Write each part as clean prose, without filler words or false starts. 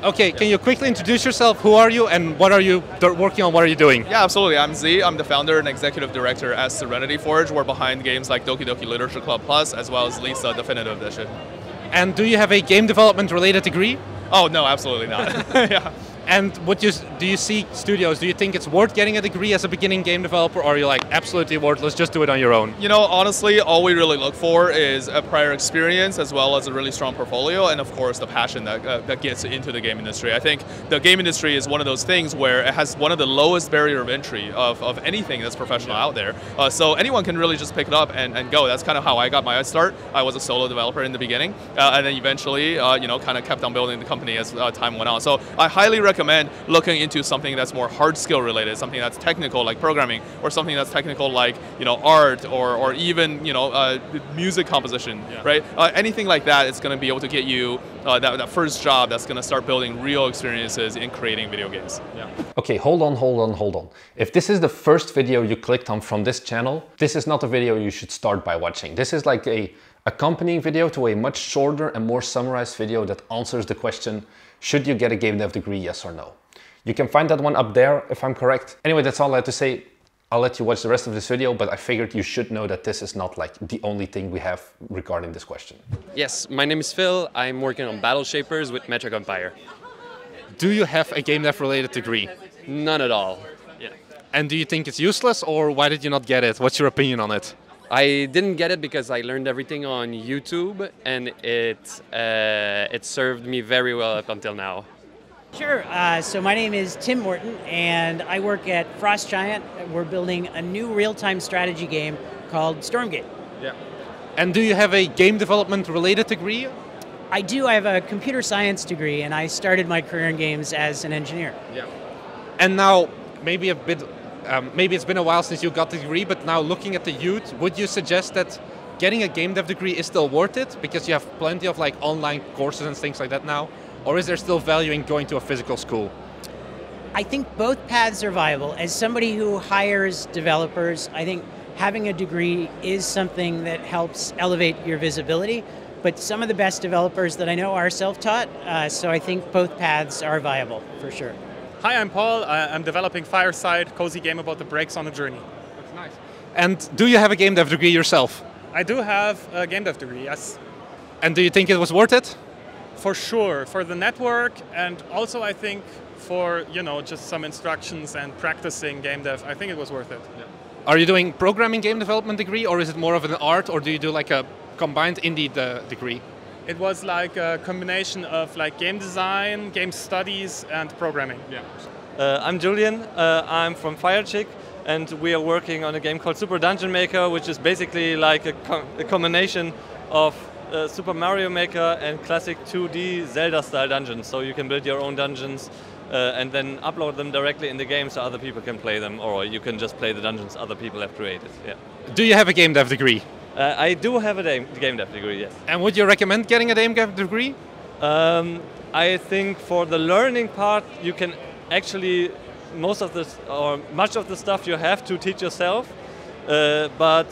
Okay, can you quickly introduce yourself? Who are you and what are you working on? What are you doing? Yeah, absolutely. I'm Z. I'm the founder and executive director at Serenity Forge. We're behind games like Doki Doki Literature Club Plus, as well as Lisa Definitive Edition. And do you have a game development related degree? Oh, no, absolutely not. Yeah. And do you see studios, do you think it's worth getting a degree as a beginning game developer, or are you like, absolutely worthless, just do it on your own? You know, honestly, all we really look for is a prior experience as well as a really strong portfolio and, of course, the passion that gets into the game industry. I think the game industry is one of those things where it has one of the lowest barrier of entry of anything that's professional out there. So anyone can really just pick it up and go. That's kind of how I got my start. I was a solo developer in the beginning, and then eventually, you know, kind of kept on building the company as time went on. So I highly recommend looking into something that's more hard skill related, something that's technical like programming, or something that's technical like, you know, art or even, you know, music composition, right? Anything like that is going to be able to get you that first job that's going to start building real experiences in creating video games. Yeah. Okay, hold on. If this is the first video you clicked on from this channel, this is not a video you should start by watching. This is like a accompanying video to a much shorter and more summarized video that answers the question, should you get a game dev degree, yes or no? You can find that one up there if I'm correct. Anyway, that's all I had to say. I'll let you watch the rest of this video, but I figured you should know that this is not like the only thing we have regarding this question. Yes, my name is Phil. I'm working on Battle Shapers with Metric Empire. Do you have a game dev related degree? None at all. Yeah. And do you think it's useless, or why did you not get it? What's your opinion on it? I didn't get it because I learned everything on YouTube, and it served me very well up until now. Sure. So my name is Tim Morten, and I work at Frost Giant. We're building a new real-time strategy game called Stormgate. Yeah. And do you have a game development related degree? I do. I have a computer science degree, and I started my career in games as an engineer. Yeah. And now, maybe it's been a while since you got the degree, but now looking at the youth, would you suggest that getting a game dev degree is still worth it because you have plenty of like online courses and things like that now? Or is there still value in going to a physical school? I think both paths are viable. As somebody who hires developers, I think having a degree is something that helps elevate your visibility. But some of the best developers that I know are self-taught, so I think both paths are viable, for sure. Hi, I'm Paul. I'm developing Fireside, cozy game about the breaks on a journey. That's nice. And do you have a game dev degree yourself? I do have a game dev degree, yes. And do you think it was worth it? For sure, for the network, and also I think for, you know, just some instructions and practicing game dev, I think it was worth it. Yeah. Are you doing programming game development degree, or is it more of an art, or do you do like a combined indie degree? It was like a combination of like game design, game studies, and programming. Yeah. I'm Julian. I'm from Firechick, and we are working on a game called Super Dungeon Maker, which is basically like a combination of Super Mario Maker and classic 2D Zelda-style dungeons. So you can build your own dungeons and then upload them directly in the game so other people can play them, or you can just play the dungeons other people have created. Yeah. Do you have a game dev degree? I do have a game dev degree, yes. And would you recommend getting a game dev degree? I think for the learning part, you can actually, most of this, or much of the stuff you have to teach yourself, but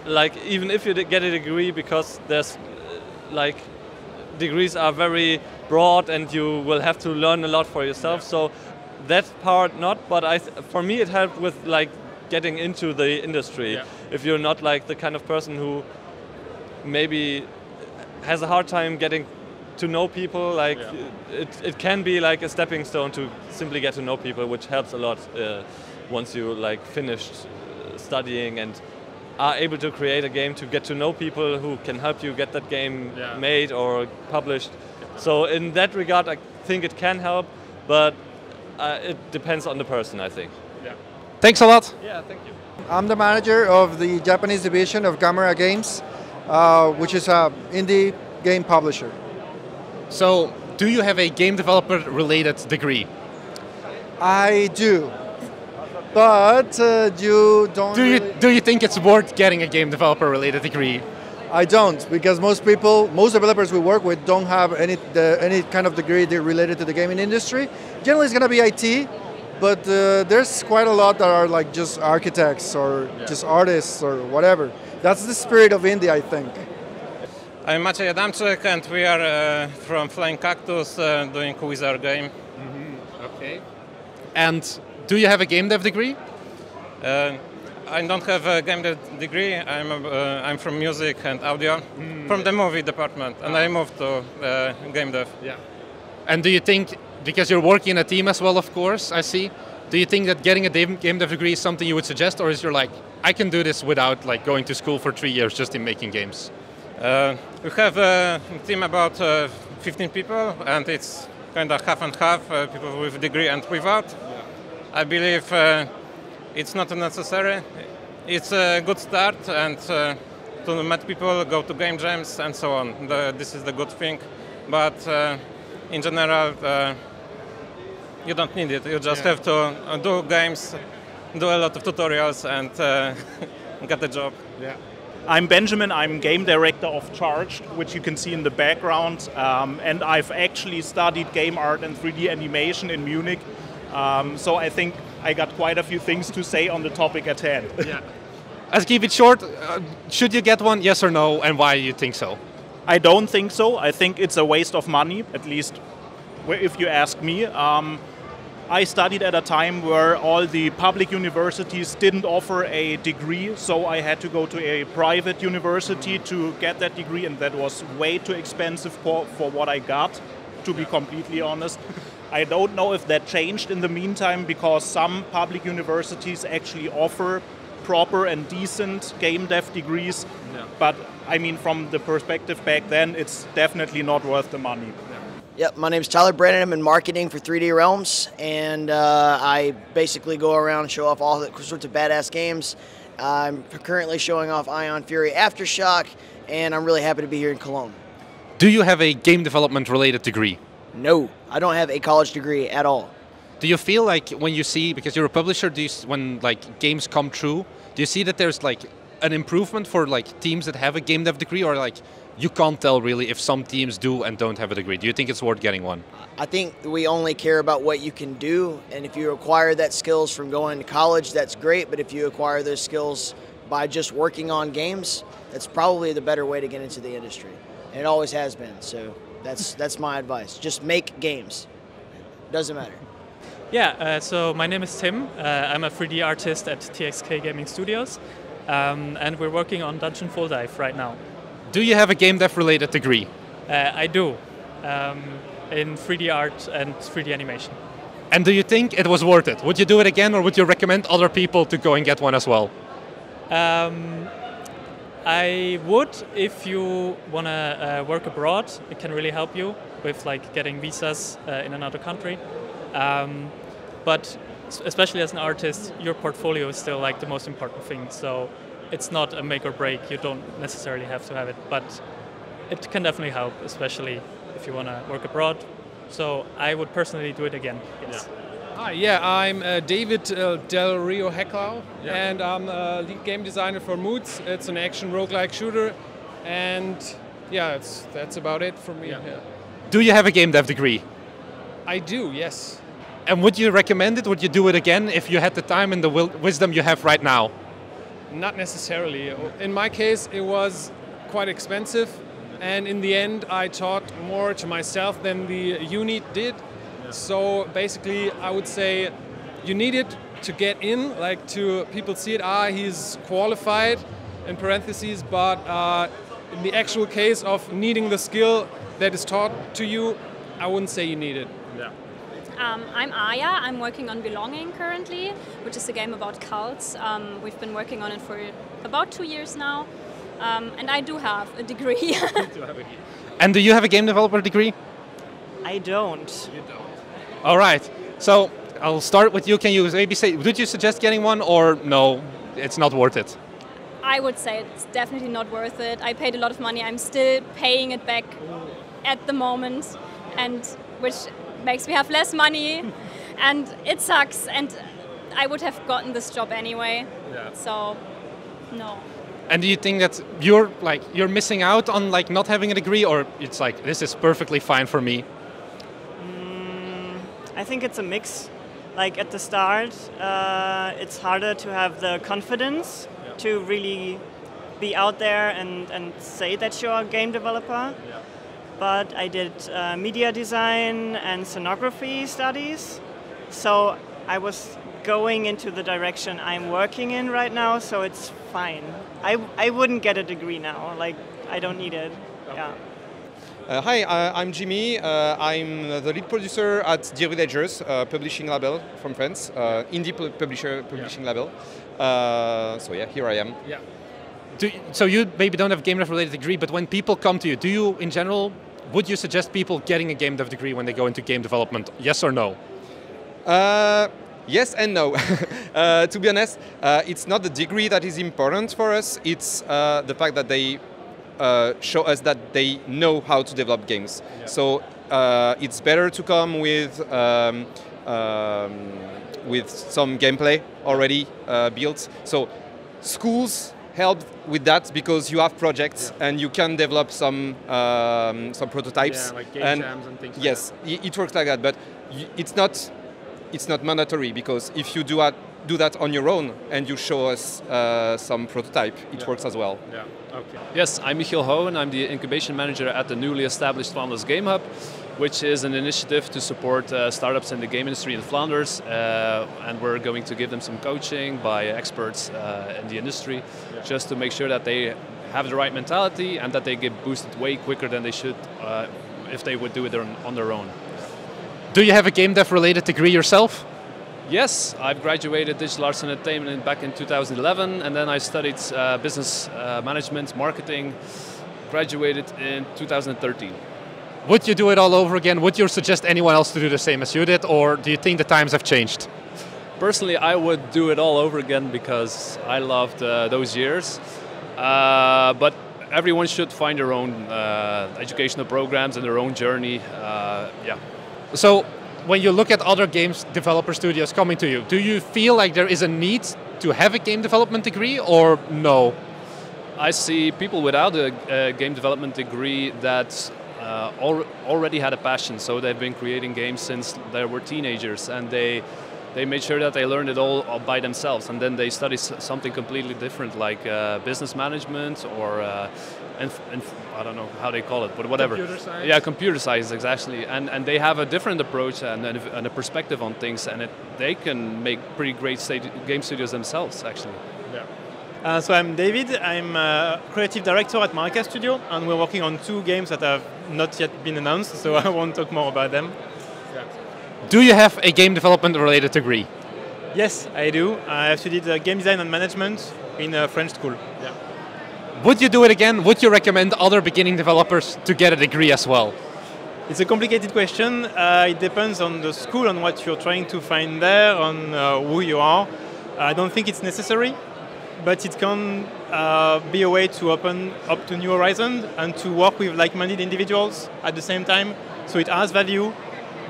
like even if you get a degree, because there's like degrees are very broad and you will have to learn a lot for yourself. So that part not, but for me it helped with like getting into the industry. Yeah. If you're not like the kind of person who maybe has a hard time getting to know people, like it can be like a stepping stone to simply get to know people, which helps a lot once you like finished studying and are able to create a game, to get to know people who can help you get that game made or published. So in that regard, I think it can help, but it depends on the person, I think. Yeah. Thanks a lot. Yeah, thank you. I'm the manager of the Japanese division of Gamera Games, which is an indie game publisher. So, do you have a game developer related degree? I do. But you don't. Do you think it's worth getting a game developer related degree? I don't, because most developers we work with don't have any kind of degree related to the gaming industry. Generally, it's going to be IT, but there's quite a lot that are like just architects or just artists or whatever. That's the spirit of indie, I think. I'm Maciej Adamczyk, and we are from Flying Cactus doing Wizard game. Okay. And do you have a game dev degree? I don't have a game dev degree. I'm from music and audio, from the movie department, and I moved to game dev. Yeah. And do you think, because you're working in a team as well, of course, I see, do you think that getting a game dev degree is something you would suggest, or is you're like, I can do this without like going to school for 3 years just in making games? We have a team about 15 people, and it's kind of half and half, people with degree and without. Yeah. I believe it's not necessary. It's a good start, and to meet people, go to game jams, and so on. This is the good thing. But in general, you don't need it. You just have to do games, do a lot of tutorials, and get the job. Yeah. I'm Benjamin, I'm game director of Charged, which you can see in the background, and I've actually studied game art and 3D animation in Munich, so I think I got quite a few things to say on the topic at hand. Yeah. Let's keep it short. Should you get one, yes or no, and why you think so? I don't think so. I think it's a waste of money, at least if you ask me. I studied at a time where all the public universities didn't offer a degree, so I had to go to a private university to get that degree, and that was way too expensive for what I got, to be completely honest. I don't know if that changed in the meantime, because some public universities actually offer proper and decent game dev degrees, but I mean, from the perspective back then, it's definitely not worth the money. Yep, my name is Tyler Brannan. I'm in marketing for 3D Realms, and I basically go around and show off all sorts of badass games. I'm currently showing off Ion Fury Aftershock, and I'm really happy to be here in Cologne. Do you have a game development related degree? No, I don't have a college degree at all. Do you feel like when you see, because you're a publisher, when like games come true, do you see that there's like an improvement for like teams that have a game dev degree, or like you can't tell really if some teams do and don't have a degree? Do you think it's worth getting one? I think we only care about what you can do, and if you acquire that skills from going to college, that's great, but if you acquire those skills by just working on games, that's probably the better way to get into the industry. And it always has been, so that's my advice. Just make games. Doesn't matter. Yeah, so my name is Tim. I'm a 3D artist at TXK Gaming Studios, and we're working on Dungeon Full Dive right now. Do you have a game dev related degree? I do, in 3D art and 3D animation. And do you think it was worth it? Would you do it again, or would you recommend other people to go and get one as well? I would, if you want to work abroad. It can really help you with like getting visas in another country. But especially as an artist, your portfolio is still like the most important thing. So it's not a make or break. You don't necessarily have to have it, but it can definitely help, especially if you want to work abroad. So I would personally do it again. Yes. Yeah. Hi, yeah, I'm David Del Rio Heclau, and I'm a lead game designer for Moods. It's an action roguelike shooter, and yeah, that's about it for me. Yeah. Yeah. Do you have a game dev degree? I do, yes. And would you recommend it? Would you do it again if you had the time and the wisdom you have right now? Not necessarily. In my case, it was quite expensive, and in the end, I taught more to myself than the uni did. So basically, I would say you need it to get in, like to people see it, he's qualified, in parentheses, but in the actual case of needing the skill that is taught to you, I wouldn't say you need it. Yeah. I'm Aya. I'm working on Belonging currently, which is a game about cults. We've been working on it for about 2 years now, and I do have a degree. And do you have a game developer degree? I don't. You don't. All right. So I'll start with you. Can you maybe say, would you suggest getting one, or no, it's not worth it? I would say it's definitely not worth it. I paid a lot of money. I'm still paying it back at the moment, and which makes me have less money, and it sucks. And I would have gotten this job anyway. Yeah. So, no. And do you think that you're missing out on like not having a degree, or it's like this is perfectly fine for me? I think it's a mix. Like at the start, it's harder to have the confidence to really be out there and say that you're a game developer. Yeah. But I did media design and scenography studies, so I was going into the direction I'm working in right now, so it's fine. I wouldn't get a degree now, like I don't need it. Okay. Yeah. Hi, I'm Jimmy. I'm the lead producer at the Redetzky publishing label from France, indie publishing label. So yeah, here I am. Yeah. So you maybe don't have a game dev related degree, but when people come to you, do you, in general, would you suggest people getting a game dev degree when they go into game development? Yes or no? Yes and no. To be honest, it's not the degree that is important for us. It's the fact that they show us that they know how to develop games. Yeah. So it's better to come with some gameplay already built. So schools help with that because you have projects and you can develop some prototypes. Yeah, like game jams and things. Yes, like that. It works like that, but it's not mandatory because if you do that on your own and you show us some prototype, it works as well. Yeah. Okay. Yes, I'm Michiel Houwen. I'm the incubation manager at the newly established Flanders Game Hub, which is an initiative to support startups in the game industry in Flanders, and we're going to give them some coaching by experts in the industry, just to make sure that they have the right mentality and that they get boosted way quicker than they should if they would do it on their own. Do you have a game dev related degree yourself? Yes, I've graduated Digital Arts and Entertainment back in 2011, and then I studied business management, marketing, graduated in 2013. Would you do it all over again? Would you suggest anyone else to do the same as you did, or do you think the times have changed? Personally, I would do it all over again because I loved those years, but everyone should find their own educational programs and their own journey. Yeah. So, when you look at other games developer studios coming to you, do you feel like there is a need to have a game development degree or no? I see people without a game development degree that already had a passion, so they've been creating games since they were teenagers, and they made sure that they learned it all by themselves, and then they study something completely different, like business management or I don't know how they call it, but whatever. Computer science? Yeah, computer science, exactly. And they have a different approach and a perspective on things, and they can make pretty great game studios themselves, actually. Yeah. So I'm David. I'm a creative director at Maracas Studio, and we're working on 2 games that have not yet been announced, so I won't talk more about them. Yeah. Do you have a game development related degree? Yes, I do. I studied game design and management in a French school. Yeah. Would you do it again? Would you recommend other beginning developers to get a degree as well? It's a complicated question. It depends on the school, on what you're trying to find there, on who you are. I don't think it's necessary, but it can be a way to open up to new horizons and to work with like-minded individuals at the same time. So it has value,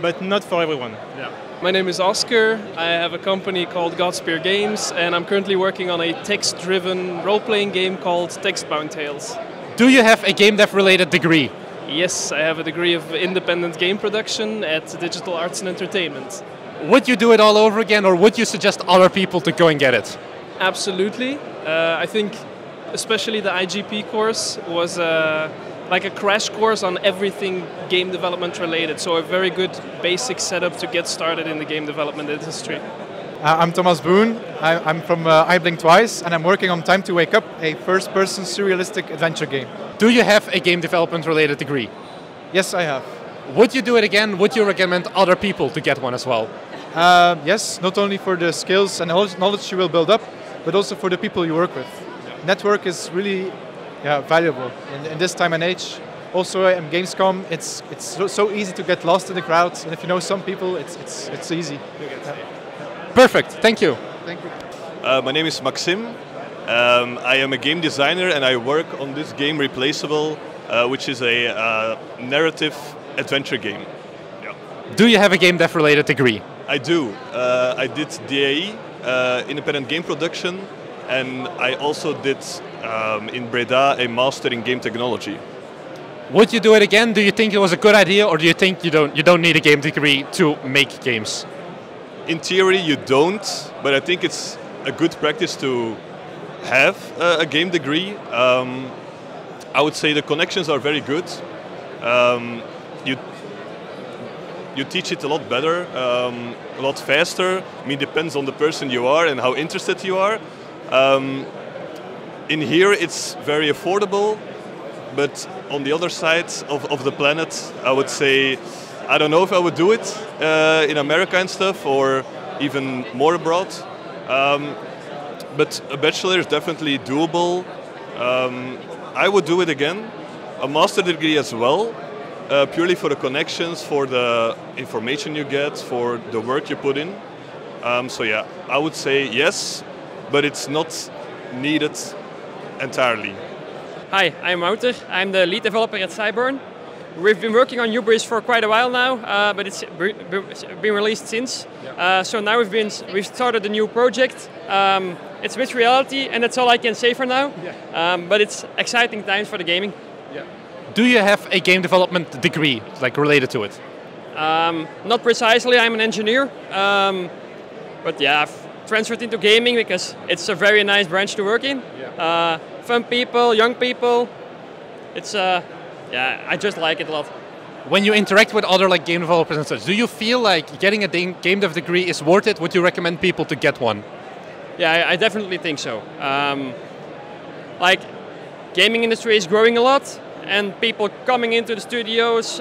but not for everyone. Yeah. My name is Oscar. I have a company called Godspear Games, and I'm currently working on a text-driven role-playing game called Textbound Tales. Do you have a game dev related degree? Yes, I have a degree of independent game production at Digital Arts and Entertainment. Would you do it all over again, or would you suggest other people to go and get it? Absolutely. I think especially the IGP course was like a crash course on everything game development related, so a very good basic setup to get started in the game development industry. I'm Thomas Boone. I'm from I Blink Twice, and I'm working on Time to Wake Up, a first-person surrealistic adventure game. Do you have a game development related degree? Yes, I have. Would you do it again? Would you recommend other people to get one as well? Yes, not only for the skills and knowledge you will build up, but also for the people you work with. Yeah. Network is really valuable in this time and age. Also, in Gamescom, it's so easy to get lost in the crowds, and if you know some people, it's easy. Perfect. Thank you. Thank you. My name is Maxim. I am a game designer, and I work on this game Replaceable, which is a narrative adventure game. Yeah. Do you have a game dev related degree? I do. I did DAE, independent game production, and I also did in Breda a master in game technology. Would you do it again? Do you think it was a good idea, or do you think you don't need a game degree to make games? In theory, you don't, but I think it's a good practice to have a game degree. I would say the connections are very good. You teach it a lot better, a lot faster. I mean, depends on the person you are and how interested you are. In here, it's very affordable, but on the other side of the planet, I would say, I don't know if I would do it in America and stuff, or even more abroad. But a bachelor is definitely doable. I would do it again. A master degree as well. Purely for the connections, for the information you get, for the work you put in. So yeah, I would say yes, but it's not needed entirely. Hi, I'm Wouter. I'm the lead developer at Cyburn. We've been working on Ubris for quite a while now, but it's been released since. So now we've started a new project. It's mixed reality, and that's all I can say for now. But it's exciting times for the gaming. Do you have a game development degree, like related to it? Not precisely, I'm an engineer. But yeah, I've transferred into gaming because it's a very nice branch to work in. Fun people, young people. It's, yeah, I just like it a lot. When you interact with other like game developers and such, do you feel like getting a game dev degree is worth it? Would you recommend people to get one? Yeah, I definitely think so. Like, gaming industry is growing a lot. And people coming into the studios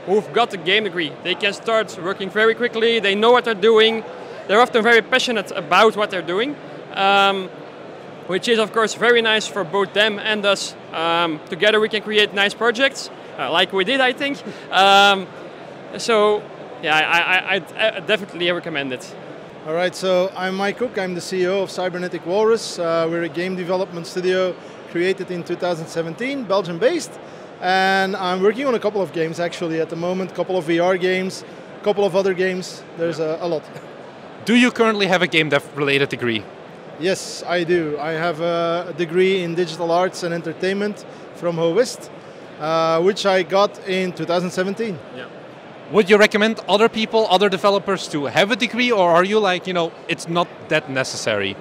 who've got a game degree, they can start working very quickly, they know what they're doing, they're often very passionate about what they're doing, which is of course very nice for both them and us. Together we can create nice projects, like we did I think. So yeah, I definitely recommend it. All right, so I'm Mike Cook, I'm the CEO of Cybernetic Walrus. We're a game development studio created in 2017, Belgium-based, and I'm working on a couple of games actually at the moment, a couple of VR games, a couple of other games, there's a lot. Do you currently have a game dev related degree? Yes, I do. I have a degree in digital arts and entertainment from Houwen, which I got in 2017. Would you recommend other people, other developers to have a degree, or are you like, you know, it's not that necessary?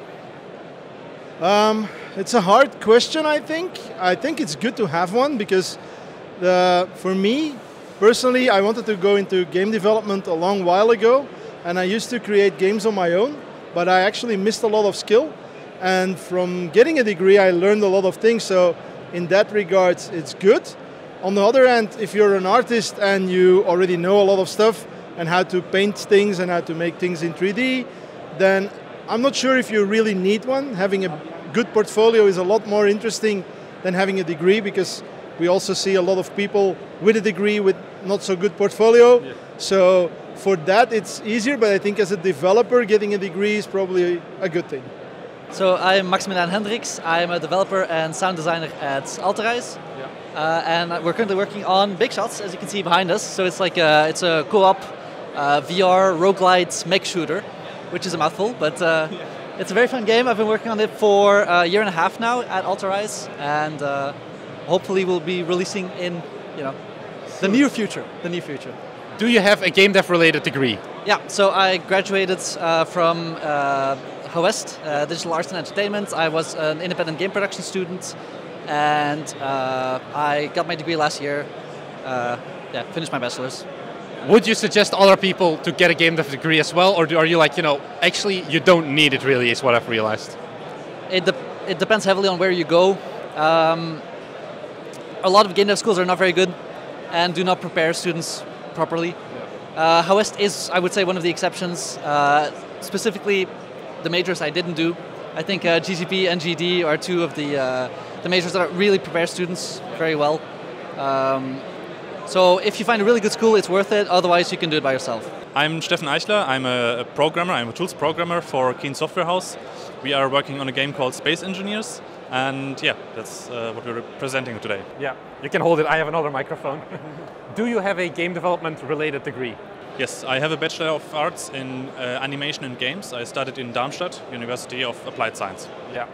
It's a hard question, I think. I think it's good to have one because for me, personally, I wanted to go into game development a long while ago, and I used to create games on my own, but I actually missed a lot of skill. And from getting a degree, I learned a lot of things, so in that regard, it's good. On the other hand, if you're an artist and you already know a lot of stuff and how to paint things and how to make things in 3D, then I'm not sure if you really need one. Having a good portfolio is a lot more interesting than having a degree, because we also see a lot of people with a degree with not so good portfolio. So for that it's easier, but I think as a developer getting a degree is probably a good thing. So I'm Maxim Hendricks. I'm a developer and sound designer at Alterijs. And we're currently working on Big Shots, as you can see behind us. So it's like it's a co-op VR roguelite mech shooter, which is a mouthful, but it's a very fun game. I've been working on it for a year and a half now at Alterijs, and hopefully we'll be releasing in, you know, the near future. Do you have a game dev related degree? Yeah, so I graduated from Houwen, Digital Arts and Entertainment. I was an independent game production student, and I got my degree last year. Yeah, finished my bachelor's. Would you suggest other people to get a game dev degree as well, or are you like, you know, actually you don't need it really, is what I've realized? It depends heavily on where you go. A lot of game dev schools are not very good and do not prepare students properly. Houwen is, I would say, one of the exceptions. Specifically, the majors I didn't do. I think GCP and GD are two of the majors that really prepare students very well. So if you find a really good school, it's worth it. Otherwise, you can do it by yourself. I'm Steffen Eichler. I'm a programmer. I'm a tools programmer for Keen Software House. We are working on a game called Space Engineers. And yeah, that's what we're presenting today. Yeah, you can hold it. I have another microphone. Do you have a game development related degree? Yes, I have a Bachelor of Arts in Animation and Games. I studied in Darmstadt, University of Applied Science. Yeah.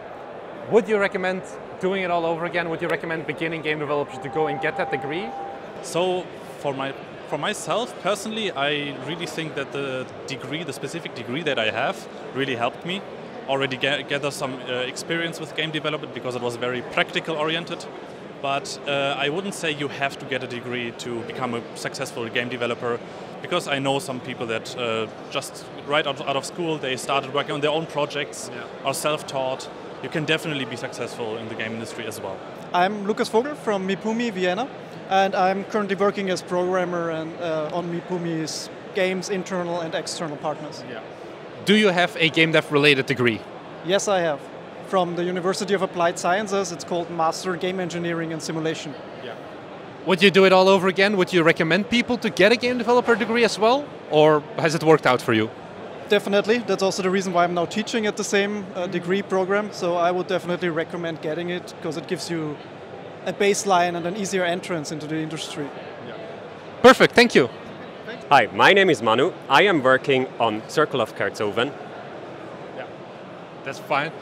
Would you recommend doing it all over again? Would you recommend beginning game developers to go and get that degree? So for myself personally, I really think that the specific degree that I have really helped me. already gather some experience with game development because it was very practical oriented. But I wouldn't say you have to get a degree to become a successful game developer, because I know some people that just right out of school, they started working on their own projects, are self-taught. You can definitely be successful in the game industry as well. I'm Lukas Vogel from Mipumi, Vienna, and I'm currently working as programmer and on Mipumi's games, internal and external partners. Do you have a game dev related degree? Yes, I have. From the University of Applied Sciences, it's called Master Game Engineering and Simulation. Would you do it all over again? Would you recommend people to get a game developer degree as well? Or has it worked out for you? Definitely. That's also the reason why I'm now teaching at the same degree program. So I would definitely recommend getting it, because it gives you a baseline and an easier entrance into the industry. Perfect, thank you. Hi, my name is Manu. I am working on Circle of Cards Houwen. That's fine.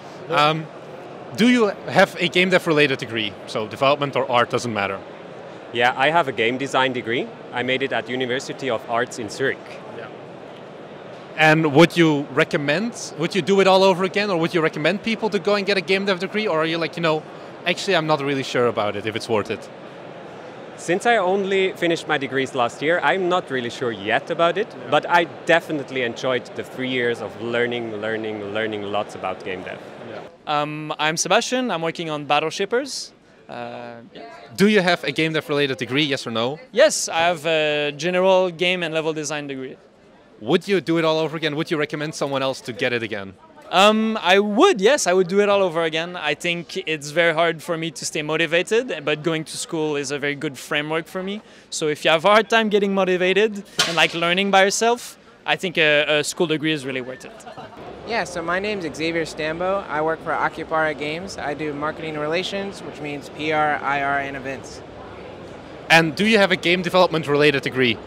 Do you have a game dev related degree? So development or art, doesn't matter. Yeah, I have a game design degree. I made it at University of Arts in Zurich. And would you do it all over again, or would you recommend people to go and get a game dev degree, or are you like, actually I'm not really sure about it, if it's worth it? Since I only finished my degrees last year, I'm not really sure yet about it, but I definitely enjoyed the 3 years of learning lots about game dev. I'm Sebastian, I'm working on Battleshippers. Do you have a game dev related degree, yes or no? Yes, I have a general game and level design degree. Would you do it all over again? Would you recommend someone else to get it again? I would, yes, I would do it all over again. I think it's very hard for me to stay motivated, but going to school is a very good framework for me. So if you have a hard time getting motivated and like learning by yourself, I think a school degree is really worth it. Yeah, so my name's Xavier Stambo. I work for Occupara Games. I do marketing relations, which means PR, IR, and events. And do you have a game development related degree?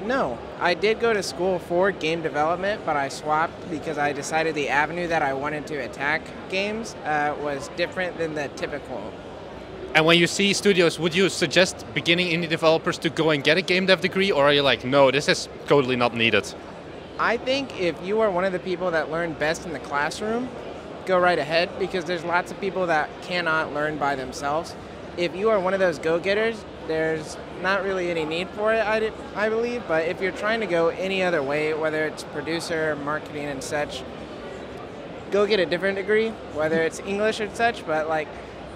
No, I did go to school for game development, but I swapped because I decided the avenue that I wanted to attack games was different than the typical. And when you see studios, would you suggest beginning indie developers to go and get a game dev degree, or are you like, no, this is totally not needed? I think if you are one of the people that learn best in the classroom, go right ahead, because there's lots of people that cannot learn by themselves. If you are one of those go-getters, there's not really any need for it, I believe, but if you're trying to go any other way, whether it's producer, marketing and such, go get a different degree, whether it's English or such, but like,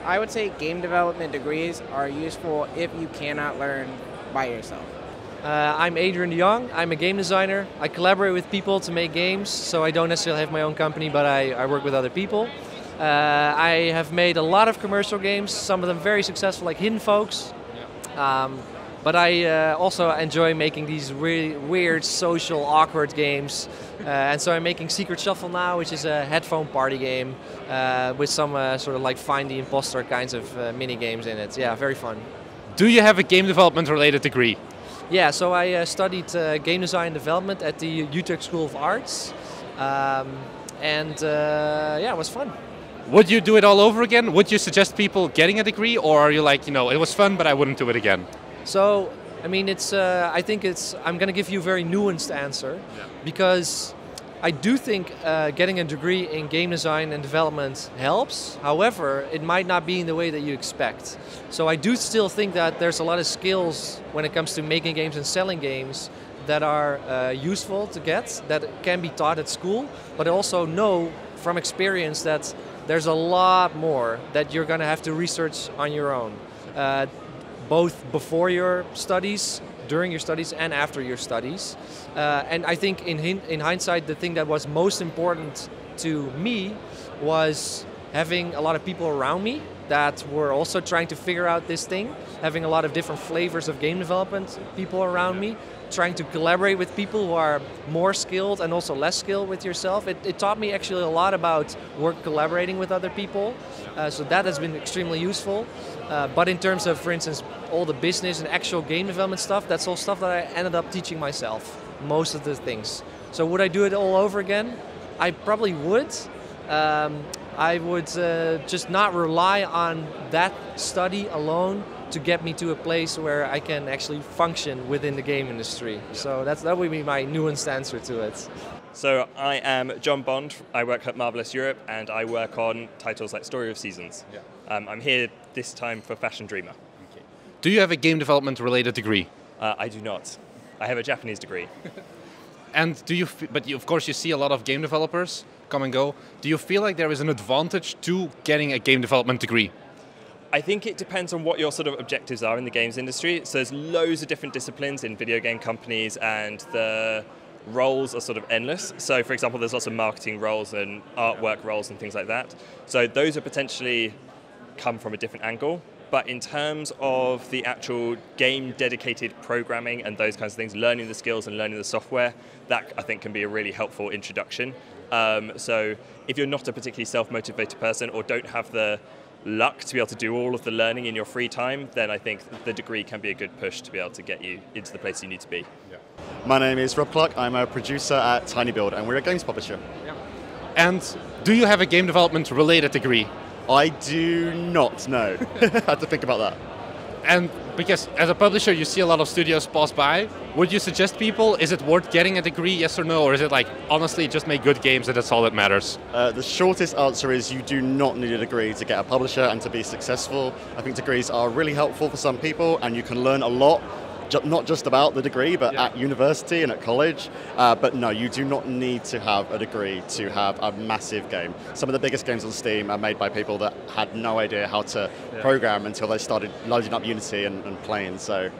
I would say game development degrees are useful if you cannot learn by yourself. I'm Adrian de Jong, I'm a game designer. I collaborate with people to make games, so I don't necessarily have my own company, but I work with other people. I have made a lot of commercial games, some of them very successful, like Hidden Folks. But I also enjoy making these really weird, social, awkward games. And so I'm making Secret Shuffle now, which is a headphone party game with some sort of like Find the Imposter kinds of mini games in it. Yeah, very fun. Do you have a game development related degree? Yeah, so I studied game design development at the Utrecht School of Arts. Yeah, it was fun. Would you do it all over again? Would you suggest people getting a degree, or are you like, it was fun, but I wouldn't do it again? So, I mean, I think I'm going to give you a very nuanced answer, because I do think getting a degree in game design and development helps. However, it might not be in the way that you expect. So I do still think that there's a lot of skills when it comes to making games and selling games that are useful to get, that can be taught at school, but I also know from experience that there's a lot more that you're going to have to research on your own, both before your studies, during your studies, and after your studies. And I think in hindsight, the thing that was most important to me was having a lot of people around me that were also trying to figure out this thing, having a lot of different flavors of game development people around me, trying to collaborate with people who are more skilled and also less skilled with yourself. It taught me actually a lot about collaborating with other people, so that has been extremely useful. But in terms of, for instance, all the business and actual game development stuff, that's all stuff that I ended up teaching myself, most of the things. So would I do it all over again? I probably would. I would just not rely on that study alone to get me to a place where I can actually function within the game industry. So that would be my nuanced answer to it. So I am John Bond. I work at Marvelous Europe, and I work on titles like Story of Seasons. I'm here this time for Fashion Dreamer. Do you have a game development related degree? I do not. I have a Japanese degree. And do you? Of course, you see a lot of game developers come and go. Do you feel like there is an advantage to getting a game development degree? I think it depends on what your sort of objectives are in the games industry. So there's loads of different disciplines in video game companies, and the roles are sort of endless. So for example, there's lots of marketing roles and artwork roles and things like that. So those are potentially come from a different angle. But in terms of the actual game dedicated programming and those kinds of things, learning the skills and learning the software, that I think can be a really helpful introduction. So if you're not a particularly self-motivated person or don't have the luck to be able to do all of the learning in your free time, then I think the degree can be a good push to be able to get you into the place you need to be. My name is Rob Clark. I'm a producer at Tiny Build, and we're a games publisher. And do you have a game development related degree? I do not know. I have to think about that. And because as a publisher, you see a lot of studios pass by, would you suggest people, is it worth getting a degree, yes or no? Or is it like, honestly, just make good games and that's all that matters? The shortest answer is you do not need a degree to get a publisher and to be successful. I think degrees are really helpful for some people, and you can learn a lot, not just about the degree, but at university and at college. But no, you do not need to have a degree to have a massive game. Some of the biggest games on Steam are made by people that had no idea how to program until they started loading up Unity and playing. So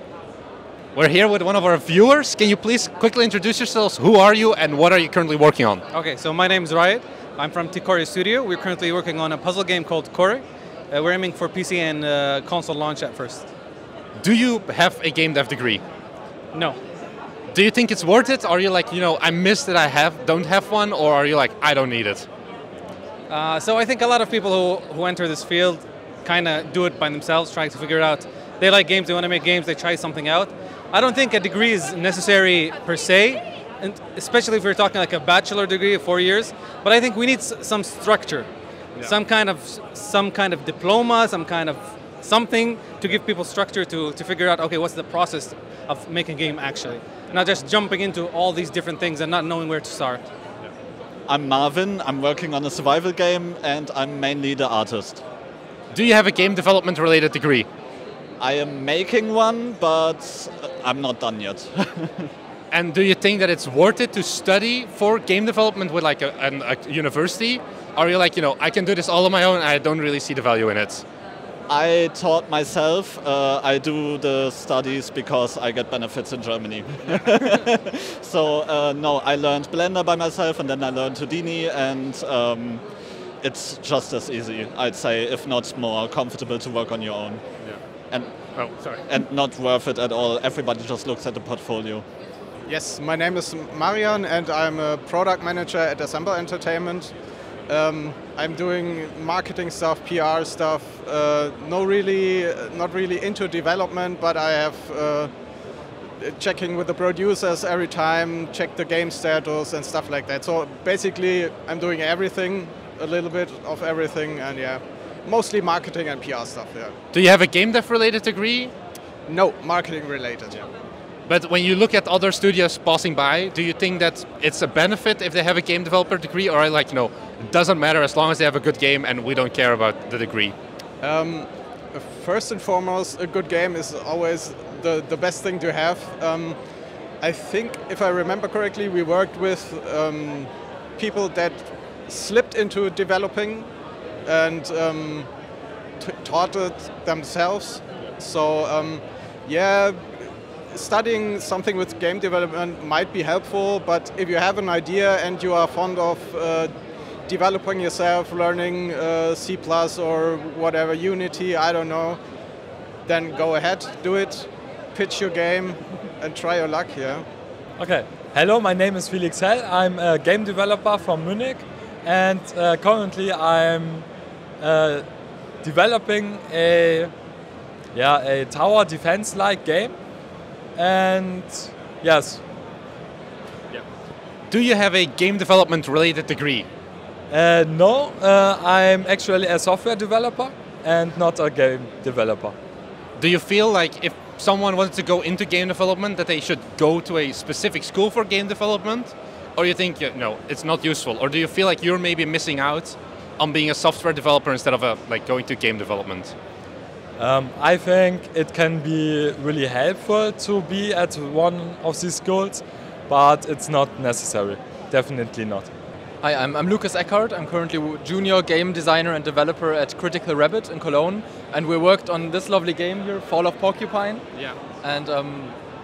we're here with one of our viewers. Can you please quickly introduce yourselves? Who are you and what are you currently working on? Okay, so my name is Riot. I'm from ThreeDee. We're currently working on a puzzle game called Core. We're aiming for PC and console launch at first. Do you have a game dev degree? No. Do you think it's worth it? Are you like, I miss that I don't have one, or are you like, I don't need it? So I think a lot of people who enter this field kind of do it by themselves, trying to figure it out. They like games, they want to make games, they try something out. I don't think a degree is necessary per se, and especially if we're talking like a bachelor degree of 4 years. But I think we need some structure, some kind of diploma, some kind of something to give people structure to figure out, okay, what's the process of making a game actually? Not just jumping into all these different things and not knowing where to start. I'm Marvin, I'm working on a survival game, and I'm mainly the artist. Do you have a game development related degree? I am making one, but I'm not done yet. And do you think that it's worth it to study for game development with like a university? Or are you like, I can do this all on my own and I don't really see the value in it? I taught myself. I do the studies because I get benefits in Germany. So no, I learned Blender by myself, and then I learned Houdini, and it's just as easy, I'd say, if not more comfortable to work on your own. And and not worth it at all. Everybody just looks at the portfolio. Yes, my name is Marian, and I'm a product manager at Assemble Entertainment. I'm doing marketing stuff, PR stuff, not really into development, but I have checking with the producers every time, check the game status and stuff like that. So basically I'm doing everything, a little bit of everything, and mostly marketing and PR stuff. Do you have a game dev related degree? No, marketing related. But when you look at other studios passing by, do you think that it's a benefit if they have a game developer degree, or are you like, it doesn't matter as long as they have a good game and we don't care about the degree? First and foremost, a good game is always the best thing to have. I think, if I remember correctly, we worked with people that slipped into developing and taught it themselves. So, studying something with game development might be helpful, but if you have an idea and you are fond of developing yourself, learning C++ or whatever, Unity, I don't know, then go ahead, do it, pitch your game and try your luck here. Okay, hello, my name is Felix Hell. I'm a game developer from Munich, and currently I'm developing a tower defense-like game. And yes. Do you have a game development related degree? No, I'm actually a software developer and not a game developer. Do you feel like if someone wants to go into game development that they should go to a specific school for game development? Or you think, no, it's not useful? Or do you feel like you're maybe missing out on being a software developer instead of like going to game development? I think it can be really helpful to be at one of these schools, but it's not necessary. Definitely not. Hi, I'm Lucas Eckhart. I'm currently junior game designer and developer at Critical Rabbit in Cologne, and we worked on this lovely game here, Fall of Porcupine. Yeah. And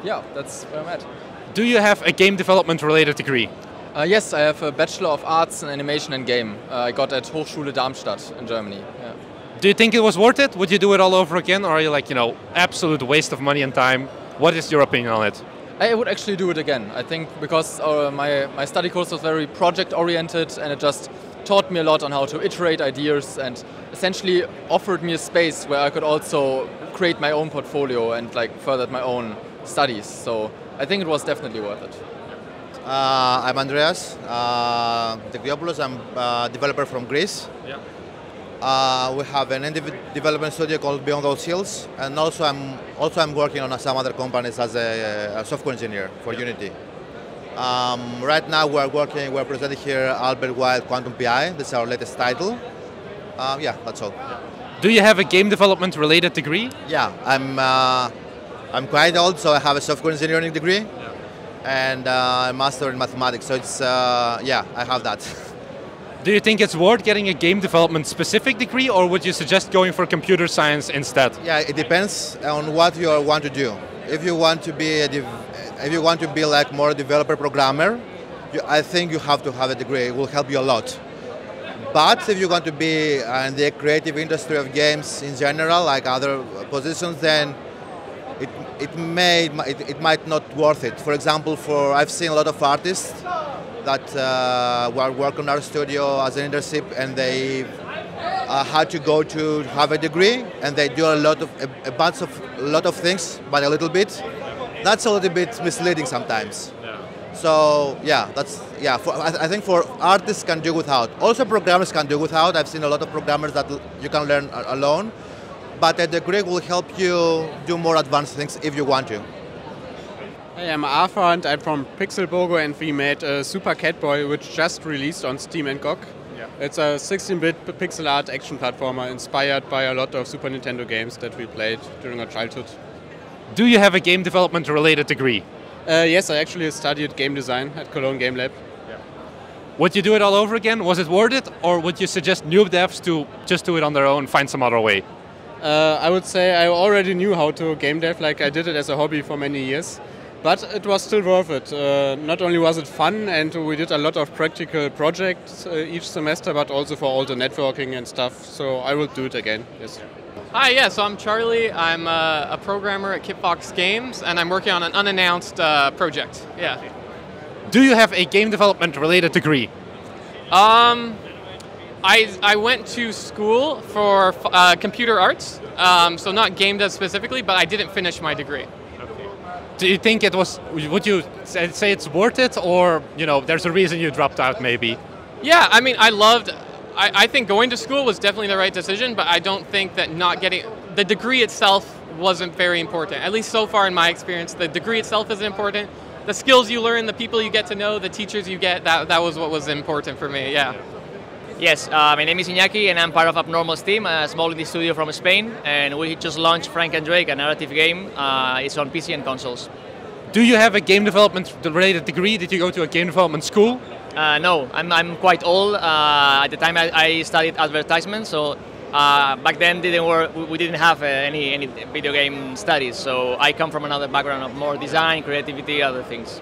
yeah, that's where I'm at. Do you have a game development related degree? Yes, I have a Bachelor of Arts in Animation and Game. I got at Hochschule Darmstadt in Germany. Yeah. Do you think it was worth it? Would you do it all over again? Or are you like, absolute waste of money and time? What is your opinion on it? I would actually do it again. I think because my study course was very project oriented, and it just taught me a lot on how to iterate ideas and essentially offered me a space where I could also create my own portfolio and like further my own studies. So I think it was definitely worth it. I'm Andreas Diktyopoulos. I'm a developer from Greece. Yeah. We have an indie development studio called Beyond Those Hills, and also I'm working on some other companies as a software engineer for Unity. Right now we're presenting here Albert Wild Quantum PI. This is our latest title. Yeah, that's all. Do you have a game development related degree? Yeah, I'm quite old, so I have a software engineering degree and a master in mathematics. So it's yeah, I have that. Do you think it's worth getting a game development specific degree, or would you suggest going for computer science instead? Yeah, it depends on what you want to do. If you want to be like more developer programmer, I think you have to have a degree. It will help you a lot. But if you want to be in the creative industry of games in general, like other positions, then it might not worth it. For example, I've seen a lot of artists that work on our studio as an internship, and they had to go to have a degree, and they do a lot of things, but a little bit. That's a little bit misleading sometimes. Yeah. So yeah, I think for artists can do without. Also programmers can do without. I've seen a lot of programmers that you can learn alone, but a degree will help you do more advanced things if you want to. Hey, I'm Arthur and I'm from Pixelbogo, and we made a Super Catboy which just released on Steam and GOG. Yeah. It's a 16-bit pixel art action platformer inspired by a lot of Super Nintendo games that we played during our childhood. Do you have a game development related degree? Yes, I actually studied game design at Cologne Game Lab. Yeah. Would you do it all over again? Was it worth it? Or would you suggest new devs to just do it on their own, find some other way? I would say I already knew how to game dev, like I did it as a hobby for many years. But it was still worth it. Not only was it fun, and we did a lot of practical projects each semester, but also for all the networking and stuff. So I will do it again, yes. Hi, yeah, so I'm Charlie. I'm a programmer at Kitbox Games, and I'm working on an unannounced project. Yeah. Do you have a game development related degree? I went to school for computer arts, so not game dev specifically, but I didn't finish my degree. Do you think it was, would you say it's worth it, or, there's a reason you dropped out maybe? Yeah, I mean, I think going to school was definitely the right decision, but I don't think that not getting, the degree itself wasn't very important. At least so far in my experience, the degree itself isn't important. The skills you learn, the people you get to know, the teachers you get, that was what was important for me, yeah. Yes, my name is Iñaki, and I'm part of Abnormal's team, a small indie studio from Spain, and we just launched Frank and Drake, a narrative game. It's on PC and consoles. Do you have a game development related degree? Did you go to a game development school? No, I'm quite old. At the time I studied advertisement, so back then we didn't have any video game studies, so I come from another background of more design, creativity, other things.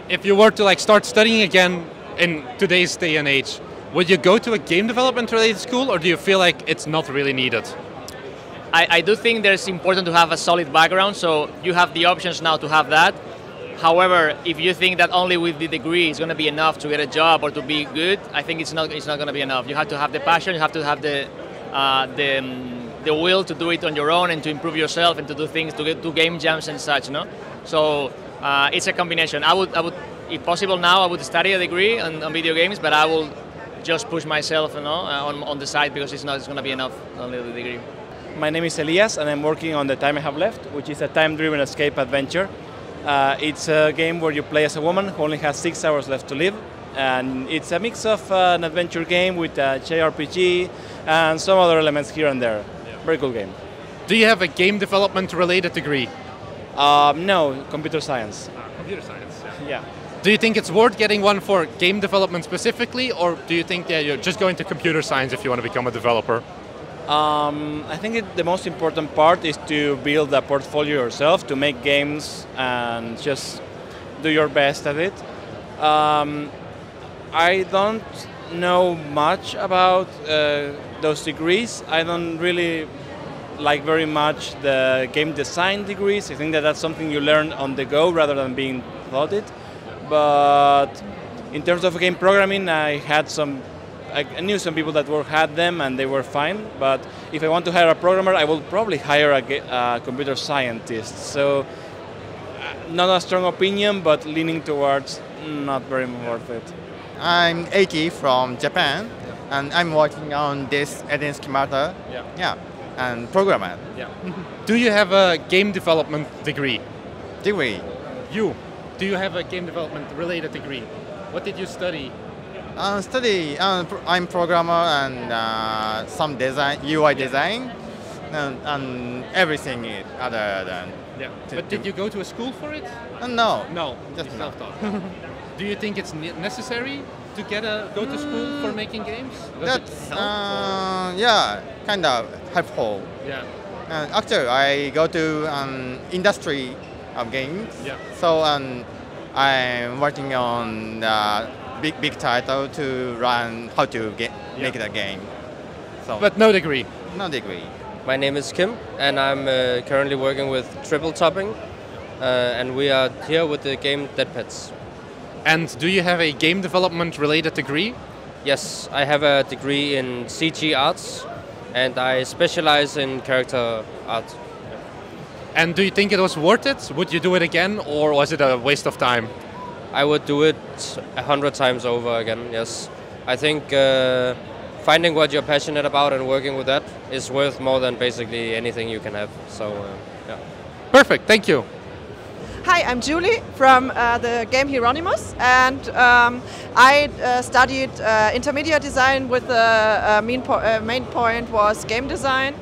If you were to start studying again in today's day and age, would you go to a game development related school, or do you feel like it's not really needed? I do think it's important to have a solid background, so you have the options now to have that. However, if you think that only with the degree is going to be enough to get a job or to be good, I think it's not going to be enough. You have to have the passion, you have to have the will to do it on your own and to improve yourself and to do things, to get to game jams and such, no? So it's a combination. I would, if possible now, I would study a degree on video games, but I will just push myself, on the side, because it's not going to be enough, only the degree. my name is Elias, and I'm working on The Time I Have Left, which is a time-driven escape adventure. It's a game where you play as a woman who only has 6 hours left to live, and it's a mix of an adventure game with a JRPG and some other elements here and there. Very cool game. Do you have a game development related degree? No, computer science. Computer science, yeah. Do you think it's worth getting one for game development specifically, or do you think that you're just going to computer science if you want to become a developer? I think the most important part is to build a portfolio yourself, to make games and just do your best at it. I don't know much about those degrees. I don't really like very much the game design degrees. I think that that's something you learn on the go rather than being taught it. But in terms of game programming, I knew some people that had them and they were fine. But if I want to hire a programmer, I will probably hire a computer scientist. So not a strong opinion, but leaning towards not very worth it. I'm Eiki from Japan, and I'm working on this Eden schemata. And programmer. Do you have a game development degree? Degree. You? Do you have a game development related degree? What did you study? I'm programmer and some design, UI design, and everything other than. Yeah. But did you go to a school for it? No. No. Just self-taught. Do you think it's necessary to go to school for making games? That's kind of helpful. Yeah. Actually, I go to industry of games. Yeah. So I'm working on big title to learn how to make the game. So. But no degree. No degree. My name is Kim, and I'm currently working with triple topping, and we are here with the game Dead Pets. And do you have a game development related degree? Yes, I have a degree in CG arts, and I specialize in character art. And do you think it was worth it? Would you do it again, or was it a waste of time? I would do it 100 times over again, yes. I think finding what you're passionate about and working with that is worth more than basically anything you can have. So, yeah. Perfect, thank you. Hi, I'm Julie from the game Hieronymus, and I studied intermediate design with the main point was game design.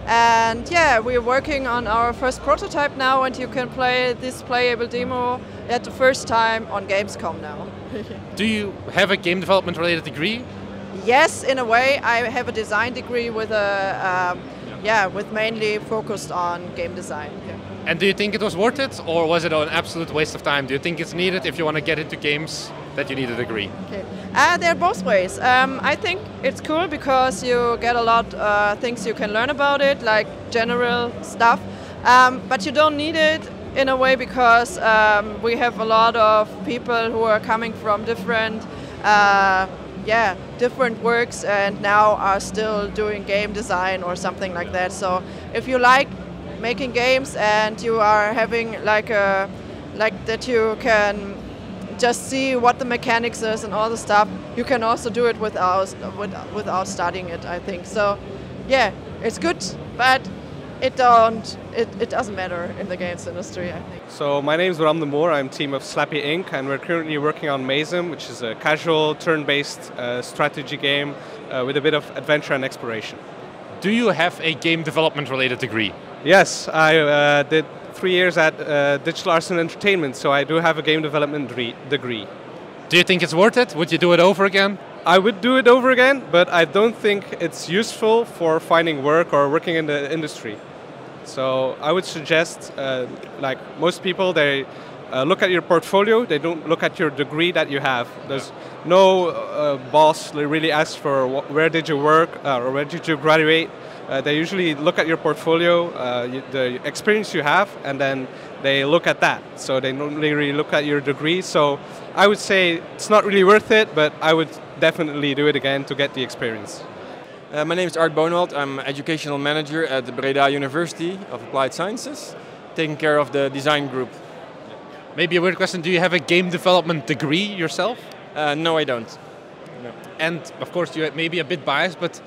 And yeah, we're working on our first prototype now, and you can play this playable demo at the first time on Gamescom now. Do you have a game development related degree? Yes, in a way. I have a design degree with with mainly focused on game design. Yeah. And do you think it was worth it, or was it an absolute waste of time? Do you think it's needed if you want to get into games that you need a degree? Okay, they're both ways. I think it's cool because you get a lot things you can learn about it, like general stuff. But you don't need it in a way because we have a lot of people who are coming from different different works and now are still doing game design or something like that. So if you like making games and you are having like that you can just see what the mechanics is and all the stuff, you can also do it without studying it, I think. So yeah, it's good, but it doesn't matter in the games industry, I think. So my name is Bram de Moor. I'm team of Slappy Inc. and we're currently working on Maxim, which is a casual turn-based strategy game with a bit of adventure and exploration. Do you have a game development related degree? Yes, I did 3 years at Digital Arts and Entertainment, so I do have a game development degree. Do you think it's worth it? Would you do it over again? I would do it over again, but I don't think it's useful for finding work or working in the industry. So I would suggest, like most people, they look at your portfolio, they don't look at your degree that you have. There's no boss really asks for where did you work or where did you graduate. They usually look at your portfolio, the experience you have, and then they look at that. So they don't really look at your degree. So I would say it's not really worth it, but I would definitely do it again to get the experience. My name is Art Boonwald. I'm educational manager at the Breda University of Applied Sciences, taking care of the design group. Maybe a weird question, do you have a game development degree yourself? No, I don't. No. And of course you may be a bit biased, but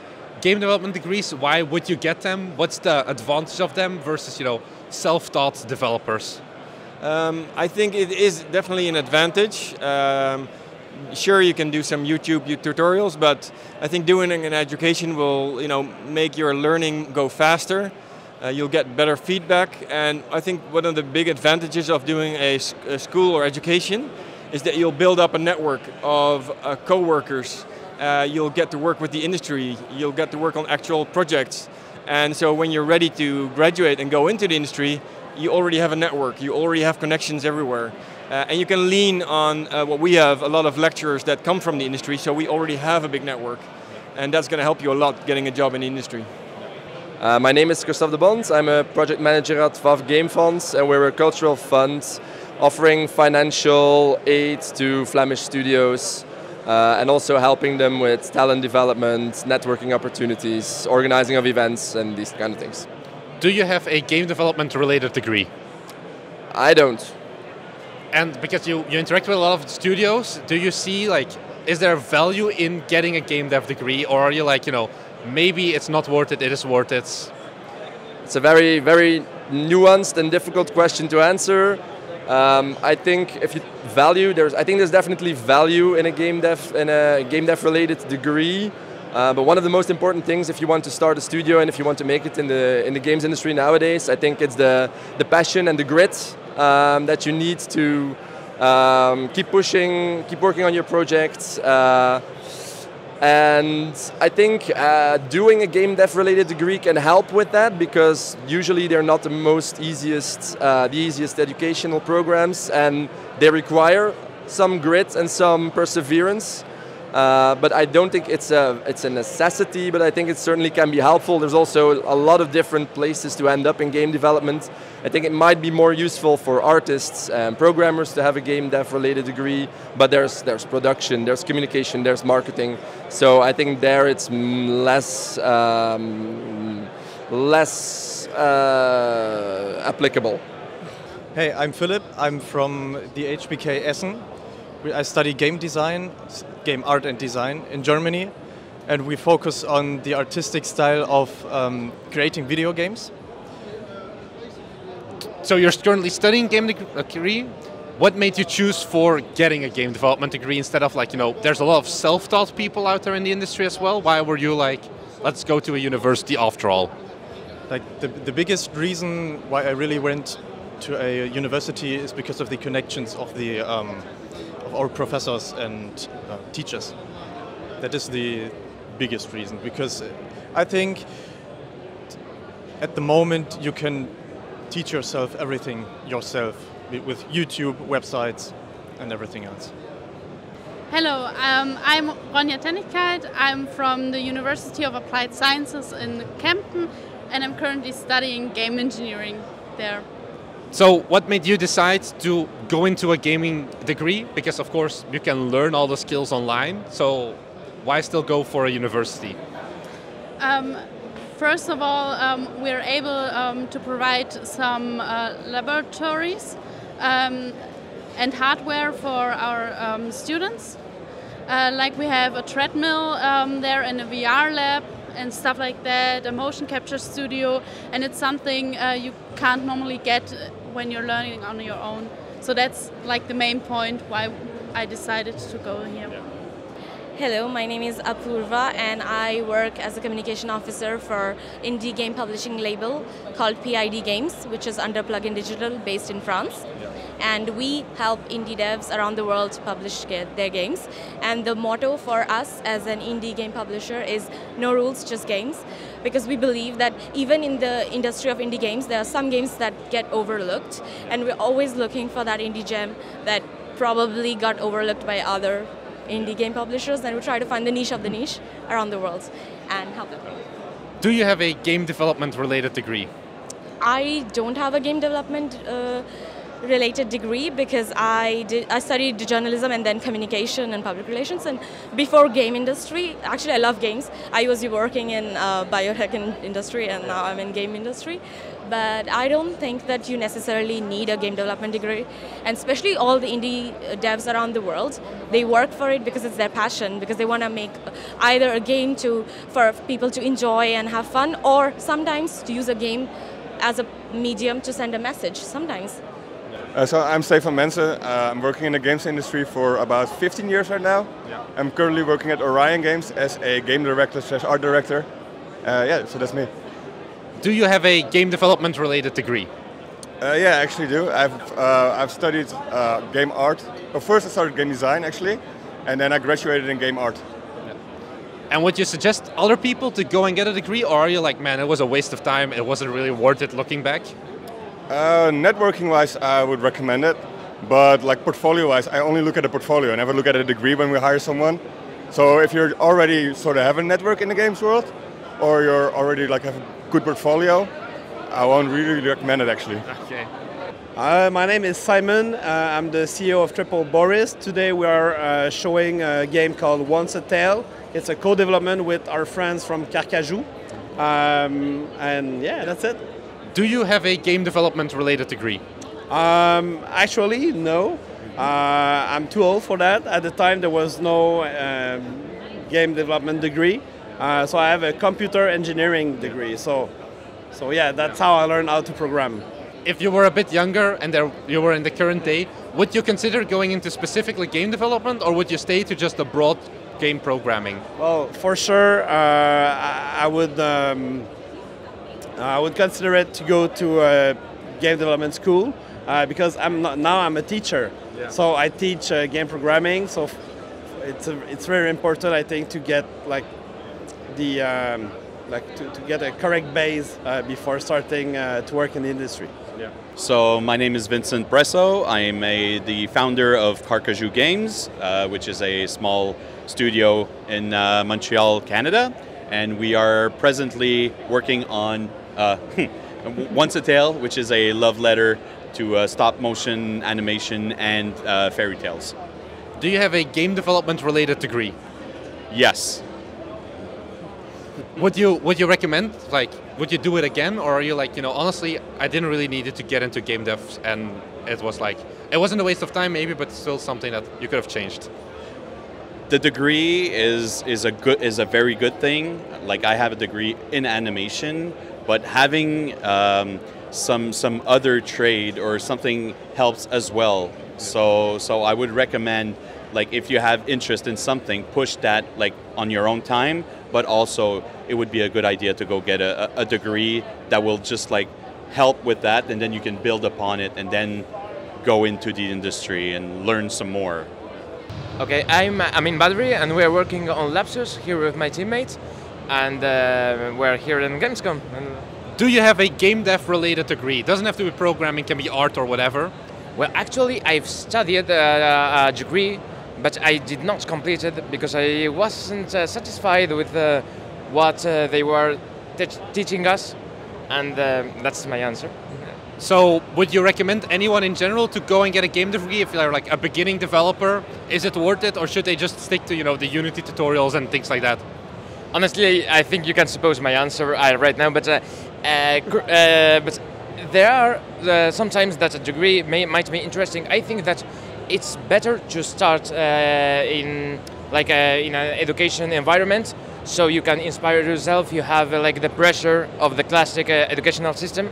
game development degrees, why would you get them? What's the advantage of them versus, self-taught developers? I think it is definitely an advantage. Sure, you can do some YouTube tutorials, but I think doing an education will, make your learning go faster. You'll get better feedback, and I think one of the big advantages of doing a school or education is that you'll build up a network of co-workers. You'll get to work with the industry. You'll get to work on actual projects, and so when you're ready to graduate and go into the industry, you already have a network. You already have connections everywhere. And you can lean on what we have, a lot of lecturers that come from the industry, so we already have a big network. And that's going to help you a lot getting a job in the industry. My name is Christophe de Bond. I'm a project manager at VAV Game Funds, and we're a cultural fund offering financial aid to Flemish studios and also helping them with talent development, networking opportunities, organizing of events, and these kind of things. Do you have a game development related degree? I don't. And because you interact with a lot of studios, do you see, is there value in getting a game dev degree, or are you maybe it's not worth it, it is worth it? It's a very, very nuanced and difficult question to answer. I think if you value, I think there's definitely value in a game dev related degree. But one of the most important things if you want to start a studio and if you want to make it in the games industry nowadays, I think it's the passion and the grit that you need to keep pushing, keep working on your projects. And I think doing a game dev related degree can help with that, because usually they're not the easiest educational programs, and they require some grit and some perseverance. But I don't think it's a necessity, but I think it certainly can be helpful. There's also a lot of different places to end up in game development. I think it might be more useful for artists and programmers to have a game dev related degree, but there's production, there's communication, there's marketing. So I think there it's less applicable. Hey, I'm Philip. I'm from the HBK Essen. I study game design, game art and design in Germany, and we focus on the artistic style of creating video games. So you're currently studying game degree. What made you choose for getting a game development degree instead of there's a lot of self-taught people out there in the industry as well. Why were you let's go to a university after all? The biggest reason why I really went to a university is because of the connections of our professors and teachers. That is the biggest reason, because I think at the moment you can teach yourself everything yourself with YouTube, websites and everything else. Hello, I'm Ronja Tennigkeit. I'm from the University of Applied Sciences in Kempten, and I'm currently studying game engineering there. So what made you decide to go into a gaming degree? Because of course you can learn all the skills online, so why still go for a university? First of all, we're able to provide some laboratories and hardware for our students. We have a treadmill there and a VR lab and stuff like that, a motion capture studio, and it's something you can't normally get when you're learning on your own. So that's the main point why I decided to go here. Hello, my name is Apurva and I work as a communication officer for indie game publishing label called PID Games, which is under Plugin Digital based in France. And we help indie devs around the world to publish their games. And the motto for us as an indie game publisher is no rules, just games. Because we believe that even in the industry of indie games, there are some games that get overlooked. And we're always looking for that indie gem that probably got overlooked by other indie game publishers, and we try to find the niche of the niche around the world and help them. Do you have a game development related degree? I don't have a game development related degree because I studied journalism and then communication and public relations, and before game industry. Actually, I love games. I was working in biotech industry, and now I'm in game industry. But I don't think that you necessarily need a game development degree, and especially all the indie devs around the world, they work for it because it's their passion, because they want to make either a game for people to enjoy and have fun, or sometimes to use a game as a medium to send a message, sometimes. So I'm Stefan Mense. I'm working in the games industry for about 15 years right now. Yeah. I'm currently working at Orion Games as a game director / art director. So that's me. Do you have a game development related degree? Yeah, I actually do. I've studied game art. Well, first I started game design actually, and then I graduated in game art. And would you suggest other people to go and get a degree, or are you like, man, it was a waste of time, it wasn't really worth it looking back? Networking-wise, I would recommend it, but like portfolio-wise, I only look at the portfolio. I never look at a degree when we hire someone. So if you're already sort of have a network in the games world, or you're already like have a good portfolio, I won't really recommend it actually. Okay. My name is Simon. I'm the CEO of Triple Boris. Today we are showing a game called Once a Tale. It's a co-development with our friends from Carcajou. And yeah, that's it. Do you have a game development related degree? Actually, no. I'm too old for that. At the time there was no game development degree. So I have a computer engineering degree. So yeah, that's how I learned how to program. If you were a bit younger and you were in the current day, would you consider going into specifically game development, or would you stay to just a broad game programming? Well, for sure, I would consider it to go to a game development school because I'm a teacher. Yeah. So I teach game programming. So it's very important, I think, to get like the to get a correct base before starting to work in the industry. Yeah. So my name is Vincent Bresso. I am the founder of Carcajou Games, which is a small studio in Montreal, Canada, and we are presently working on Once a Tale, which is a love letter to stop motion animation and fairy tales. Do you have a game development related degree? Yes. Would you recommend, like, would you do it again, or are you like, honestly, I didn't really need it to get into game devs, and it was like, it wasn't a waste of time maybe, but still something that you could have changed? The degree is a very good thing. Like, I have a degree in animation, but having some other trade or something helps as well. So I would recommend, like, if you have interest in something, push that like on your own time, but also it would be a good idea to go get a degree that will just like help with that, and then you can build upon it and then go into the industry and learn some more. Okay, I'm in Badri, and we're working on Lapsus here with my teammates, and we're here in Gamescom. Do you have a game dev related degree? It doesn't have to be programming, can be art or whatever. Well, actually, I've studied a degree, but I did not complete it because I wasn't satisfied with what they were teaching us, and that's my answer. So, would you recommend anyone in general to go and get a game degree if they're like a beginning developer? Is it worth it, or should they just stick to the Unity tutorials and things like that? Honestly, I think you can suppose my answer right now, but there are sometimes that a degree might be interesting. I think that it's better to start in an education environment, so you can inspire yourself. You have like the pressure of the classic educational system.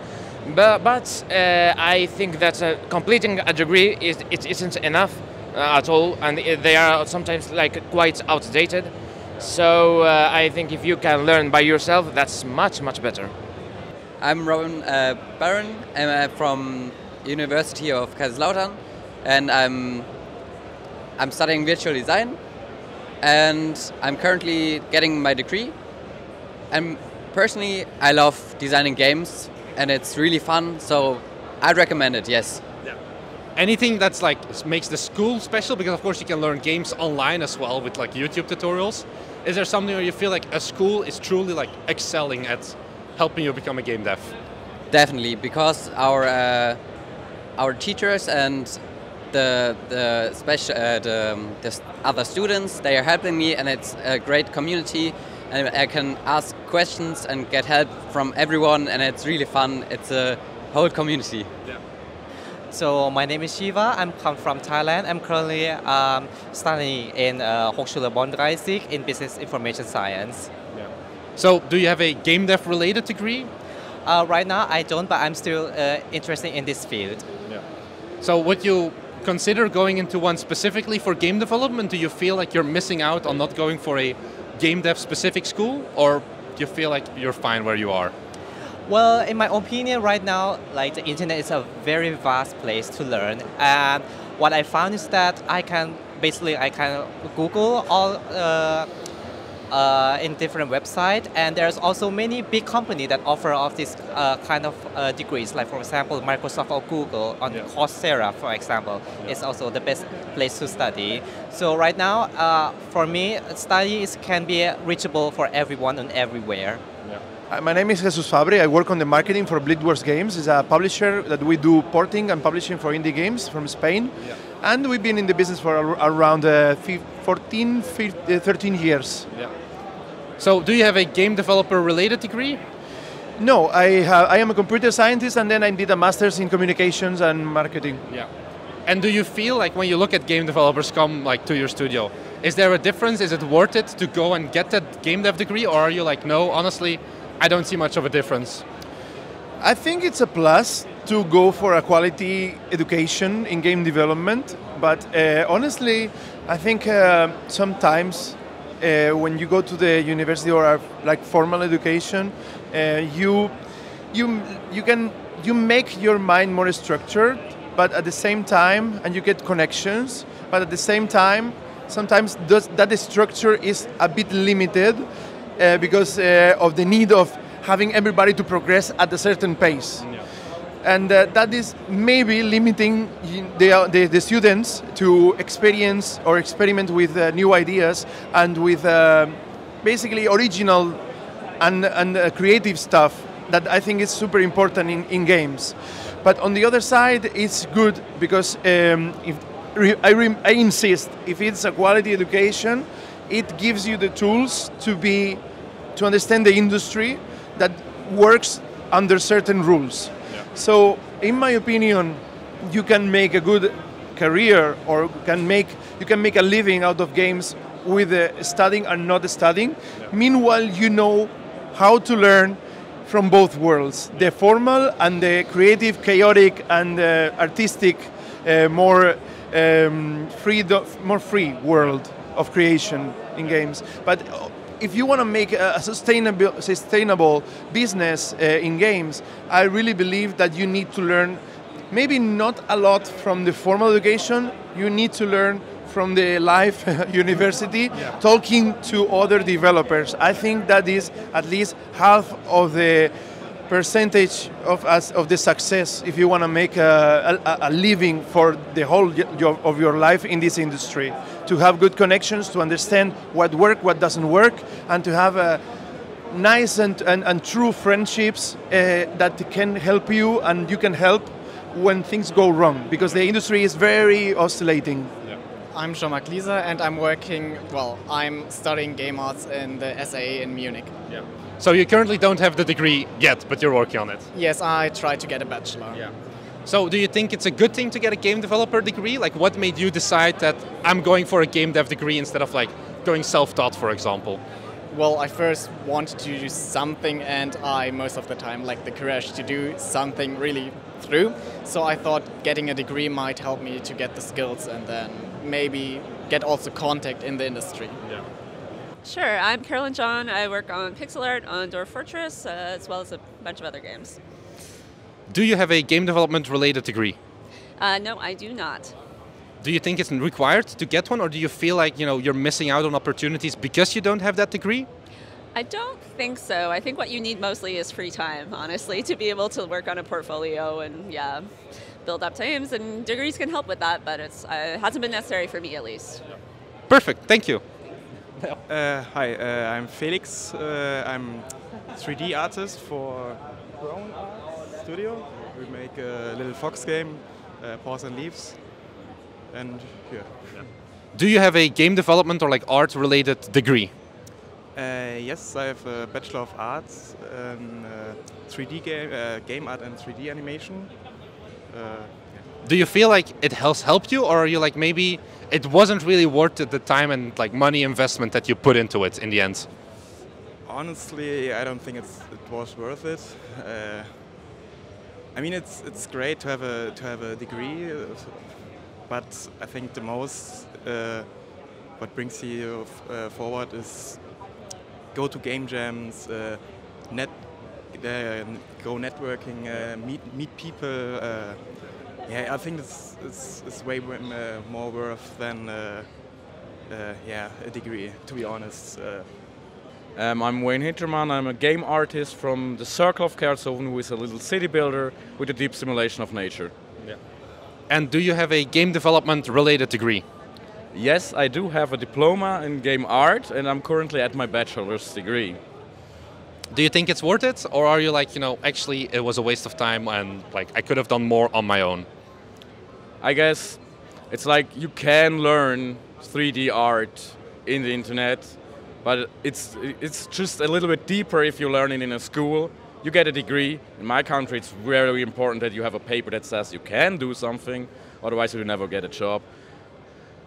But I think that completing a degree isn't enough at all, and they are sometimes like quite outdated. So I think if you can learn by yourself, that's much better. I'm Robin Baron. I'm from University of Kaiserslautern, and I'm studying virtual design, and I'm currently getting my degree. And personally, I love designing games, and it's really fun, so I'd recommend it, yes. Yeah. Anything that's like makes the school special, because of course you can learn games online as well with like YouTube tutorials. Is there something where you feel like a school is truly like excelling at helping you become a game dev? Definitely, because our our teachers and the other students, they are helping me, and it's a great community, and I can ask questions and get help from everyone, and it's really fun. It's a whole community. Yeah. So my name is Shiva. I'm come from Thailand. I'm currently studying in Hochschule Bonn-30 in Business Information Science. Yeah. So do you have a game dev related degree? Right now I don't, but I'm still interested in this field. Yeah. So would you consider going into one specifically for game development? Do you feel like you're missing out on not going for a game dev specific school, or do you feel like you're fine where you are? Well, in my opinion, right now, like the internet is a very vast place to learn, and what I found is that I can Google all in different websites, and there's also many big companies that offer of this kind of degrees, like for example Microsoft or Google on Coursera, for example, is also the best place to study. So right now, for me, studies can be reachable for everyone and everywhere. My name is Jesus Fabri. I work on the marketing for Bleedworks Games. It's a publisher that we do porting and publishing for indie games from Spain. Yeah. And we've been in the business for around 13 years. Yeah. So do you have a game developer related degree? No, I am a computer scientist, and then I did a master's in communications and marketing. Yeah. And do you feel like when you look at game developers come like to your studio, is there a difference? Is it worth it to go and get that game dev degree, or are you like, no, honestly, I don't see much of a difference? I think it's a plus to go for a quality education in game development, but honestly, I think sometimes when you go to the university or like formal education, you make your mind more structured, but at the same time, and you get connections, but at the same time, sometimes that structure is a bit limited because of the need of having everybody to progress at a certain pace. Yeah. And that is maybe limiting the students to experience or experiment with new ideas and with basically original and creative stuff that I think is super important in games. But on the other side, it's good because I insist, if it's a quality education, it gives you the tools to understand the industry that works under certain rules. Yeah. So, in my opinion, you can make a good career, or you can make a living out of games with studying and not studying. Yeah. Meanwhile, you know how to learn from both worlds, the formal and the creative, chaotic, and artistic, more free world of creation in games. But if you want to make a sustainable business in games, I really believe that you need to learn, maybe not a lot from the formal education, you need to learn from the live university, talking to other developers. I think that is at least half of the percentage of the success if you want to make a living for the whole of your life in this industry. To have good connections, to understand what works, what doesn't work, and to have nice and true friendships that can help you, and you can help when things go wrong, because the industry is very oscillating. I'm Jean-Marc Lisa, and I'm studying game arts in the SAE in Munich. Yeah. So you currently don't have the degree yet, but you're working on it? Yes, I tried to get a bachelor. Yeah. So do you think it's a good thing to get a game developer degree? Like, what made you decide that I'm going for a game dev degree instead of like going self-taught, for example? Well, I first wanted to do something, and I most of the time lacked the courage to do something really through. So I thought getting a degree might help me to get the skills and then maybe get also contact in the industry. Yeah. Sure, I'm Carolyn John. I work on pixel art on Dwarf Fortress, as well as a bunch of other games. Do you have a game development related degree? No, I do not. Do you think it's required to get one, or do you feel like you're missing out on opportunities because you don't have that degree? I don't think so. I think what you need mostly is free time, honestly, to be able to work on a portfolio and build up teams, and degrees can help with that, but it hasn't been necessary for me at least. Perfect, thank you. Hi, I'm Felix. I'm 3D artist for Brown Art Studio. We make a little Fox game Paws and Leaves, and yeah. Do you have a game development or like art related degree? Yes, I have a Bachelor of Arts in 3D game art and 3D animation. Do you feel like it has helped you, or are you like maybe it wasn't really worth it, the time and like money investment that you put into it in the end? Honestly, I don't think it was worth it. I mean, it's great to have a degree, but I think the most what brings you forward is go to game jams, go networking, meet people. Yeah, I think it's way more worth than yeah, a degree, to be honest. I'm Wayne Hinterman. I'm a game artist from the Circle of Karlshoven, who is a little city builder with a deep simulation of nature. Yeah. And do you have a game development related degree? Yes, I do have a diploma in game art, and I'm currently at my bachelor's degree. Do you think it's worth it, or are you like, you know, actually it was a waste of time and like I could have done more on my own? I guess it's like you can learn 3D art in the internet, but it's just a little bit deeper if you learn it in a school. You get a degree. In my country, it's very important that you have a paper that says you can do something, otherwise you never get a job.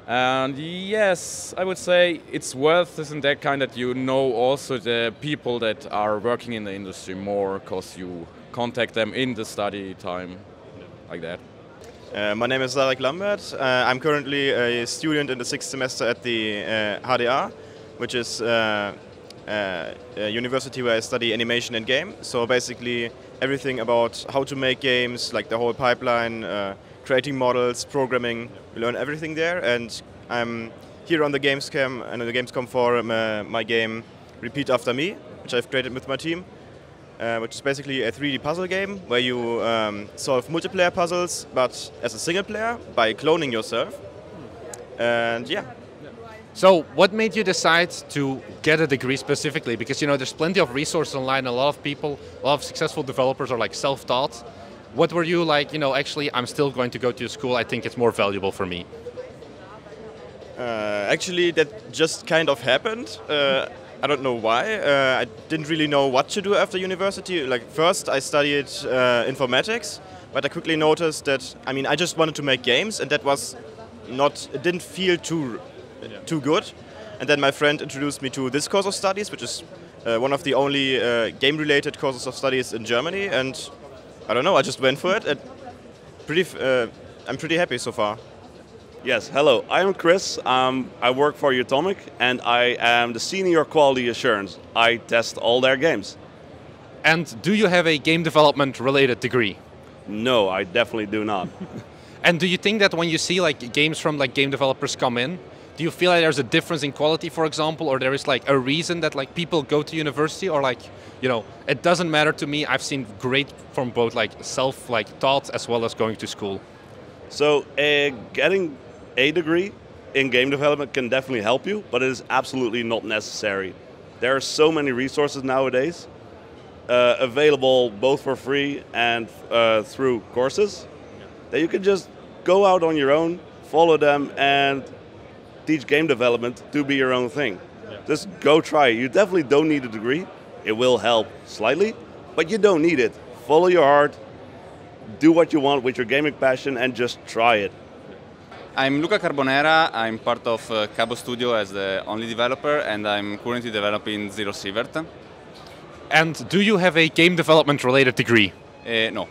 And yes, I would say it's worth it in that kind that you know also the people that are working in the industry more, because you contact them in the study time, like that. My name is Zarek Lambert. I'm currently a student in the 6th semester at the HDA, which is a university where I study animation and game. So basically everything about how to make games, like the whole pipeline, creating models, programming, we learn everything there. And I'm here on the Gamescom and the Gamescom forum, my game Repeat After Me, which I've created with my team, which is basically a 3D puzzle game where you solve multiplayer puzzles, but as a single player by cloning yourself. And yeah. So what made you decide to get a degree specifically? Because, you know, there's plenty of resources online. A lot of people, a lot of successful developers are like self-taught. What were you like, you know, actually I'm still going to go to school, I think it's more valuable for me? Actually, that just kind of happened. I don't know why. I didn't really know what to do after university. Like first I studied informatics, but I quickly noticed that, I mean, I just wanted to make games, and that was not, it didn't feel too good. And then my friend introduced me to this course of studies, which is one of the only game-related courses of studies in Germany, and I don't know, I just went for it. And I'm pretty happy so far. Yes, hello, I'm Chris. I work for Atomic, and I am the Senior Quality Assurance. I test all their games. And do you have a game development related degree? No, I definitely do not. And do you think that when you see like games from like game developers come in, do you feel like there's a difference in quality, for example, or there is like a reason that like people go to university, or like, you know, it doesn't matter to me, I've seen great from both like self like taught as well as going to school? So getting a degree in game development can definitely help you, but it is absolutely not necessary. There are so many resources nowadays available both for free and through courses that you can just go out on your own, follow them, and teach game development to be your own thing. Just go try it. You definitely don't need a degree. It will help slightly, but you don't need it. Follow your heart, do what you want with your gaming passion, and just try it. I'm Luca Carbonera. I'm part of Cabo Studio as the only developer, and I'm currently developing Zero Sievert. And do you have a game development related degree? No,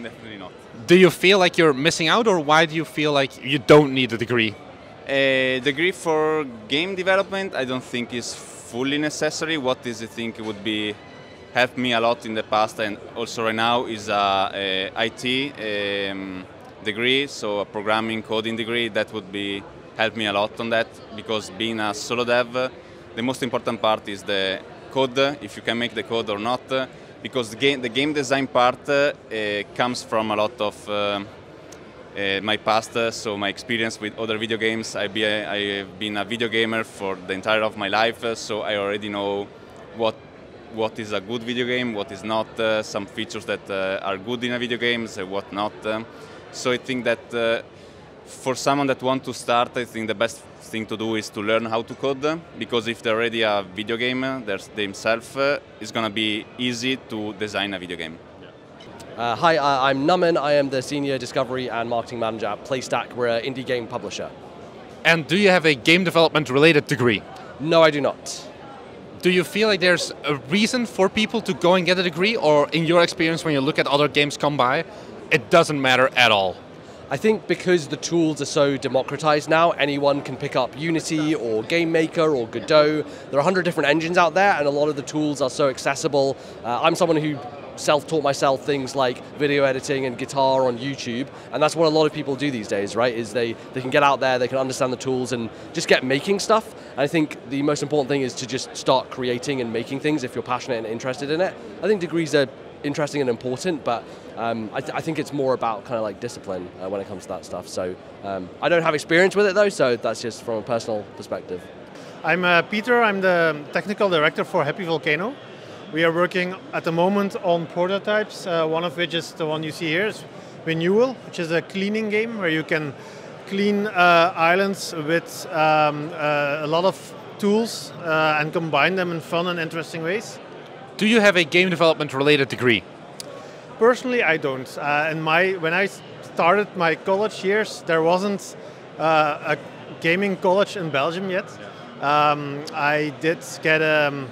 definitely not. Do you feel like you're missing out, or why do you feel like you don't need a degree? A degree for game development I don't think is fully necessary. What is I think would be helped me a lot in the past and also right now is a IT degree, so a programming coding degree. That would be help me a lot on that, because being a solo dev, the most important part is the code, if you can make the code or not, because the game design part comes from a lot of my past, so my experience with other video games. I've been a video gamer for the entire of my life, so I already know what is a good video game, what is not, some features that are good in a video game, what not. So I think that for someone that wants to start, I think the best thing to do is to learn how to code, because if they're already a video gamer themselves, it's going to be easy to design a video game. Hi, I'm Numan. I am the Senior Discovery and Marketing Manager at Playstack. We're an indie game publisher. And do you have a game development related degree? No, I do not. Do you feel like there's a reason for people to go and get a degree, or in your experience when you look at other games come by, it doesn't matter at all? I think because the tools are so democratized now, anyone can pick up Unity or Game Maker or Godot. There are 100 different engines out there, and a lot of the tools are so accessible. I'm someone who self-taught myself things like video editing and guitar on YouTube, and that's what a lot of people do these days, right? Is they can get out there, they can understand the tools and just get making stuff. And I think the most important thing is to just start creating and making things if you're passionate and interested in it. I think degrees are interesting and important, but I think it's more about kind of like discipline when it comes to that stuff. So I don't have experience with it though, so that's just from a personal perspective. I'm Peter, I'm the technical director for Happy Volcano. We are working at the moment on prototypes, one of which is the one you see here, is Renewal, which is a cleaning game where you can clean islands with a lot of tools and combine them in fun and interesting ways. Do you have a game development related degree? Personally, I don't. When I started my college years, there wasn't a gaming college in Belgium yet. I did get a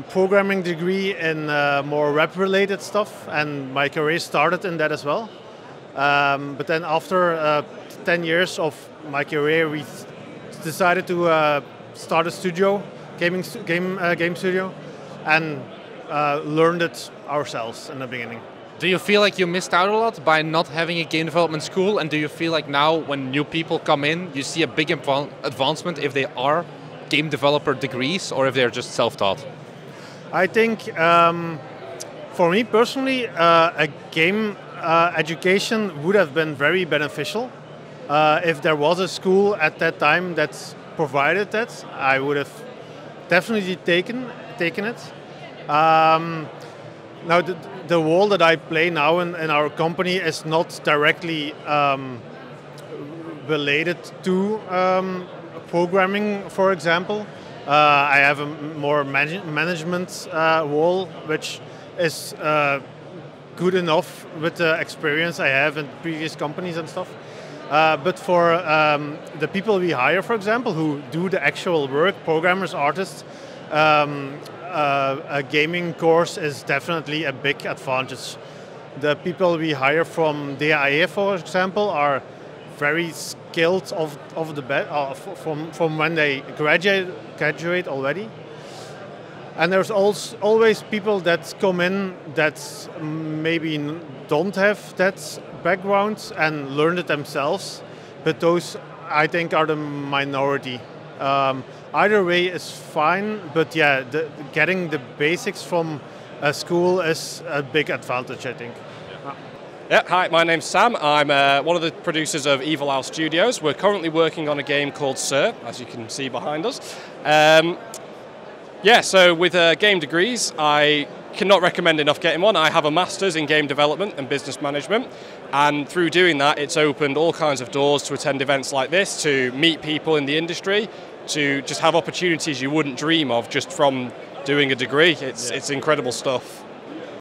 programming degree in more web-related stuff, and my career started in that as well. But then after 10 years of my career, we decided to start a studio, game studio, and learned it ourselves in the beginning. Do you feel like you missed out a lot by not having a game development school? And do you feel like now when new people come in, you see a big advancement if they are game developer degrees or if they're just self-taught? I think for me personally, a game education would have been very beneficial. If there was a school at that time that provided that, I would have definitely taken it. Now the role that I play now in our company is not directly related to programming, for example. I have a more management role, which is good enough with the experience I have in previous companies and stuff. But for the people we hire, for example, who do the actual work, programmers, artists, a gaming course is definitely a big advantage. The people we hire from DAE, for example, are very skilled of the from when they graduate already. And there's also always people that come in that maybe don't have that background and learn it themselves, but those I think are the minority. Either way is fine, but yeah, getting the basics from a school is a big advantage, I think. Yeah, hi, my name's Sam. I'm one of the producers of Evil Owl Studios. We're currently working on a game called Sir, as you can see behind us. Yeah, so with game degrees, I cannot recommend enough getting one. I have a master's in game development and business management, and through doing that, it's opened all kinds of doors to attend events like this, to meet people in the industry, to just have opportunities you wouldn't dream of just from doing a degree. It's incredible stuff.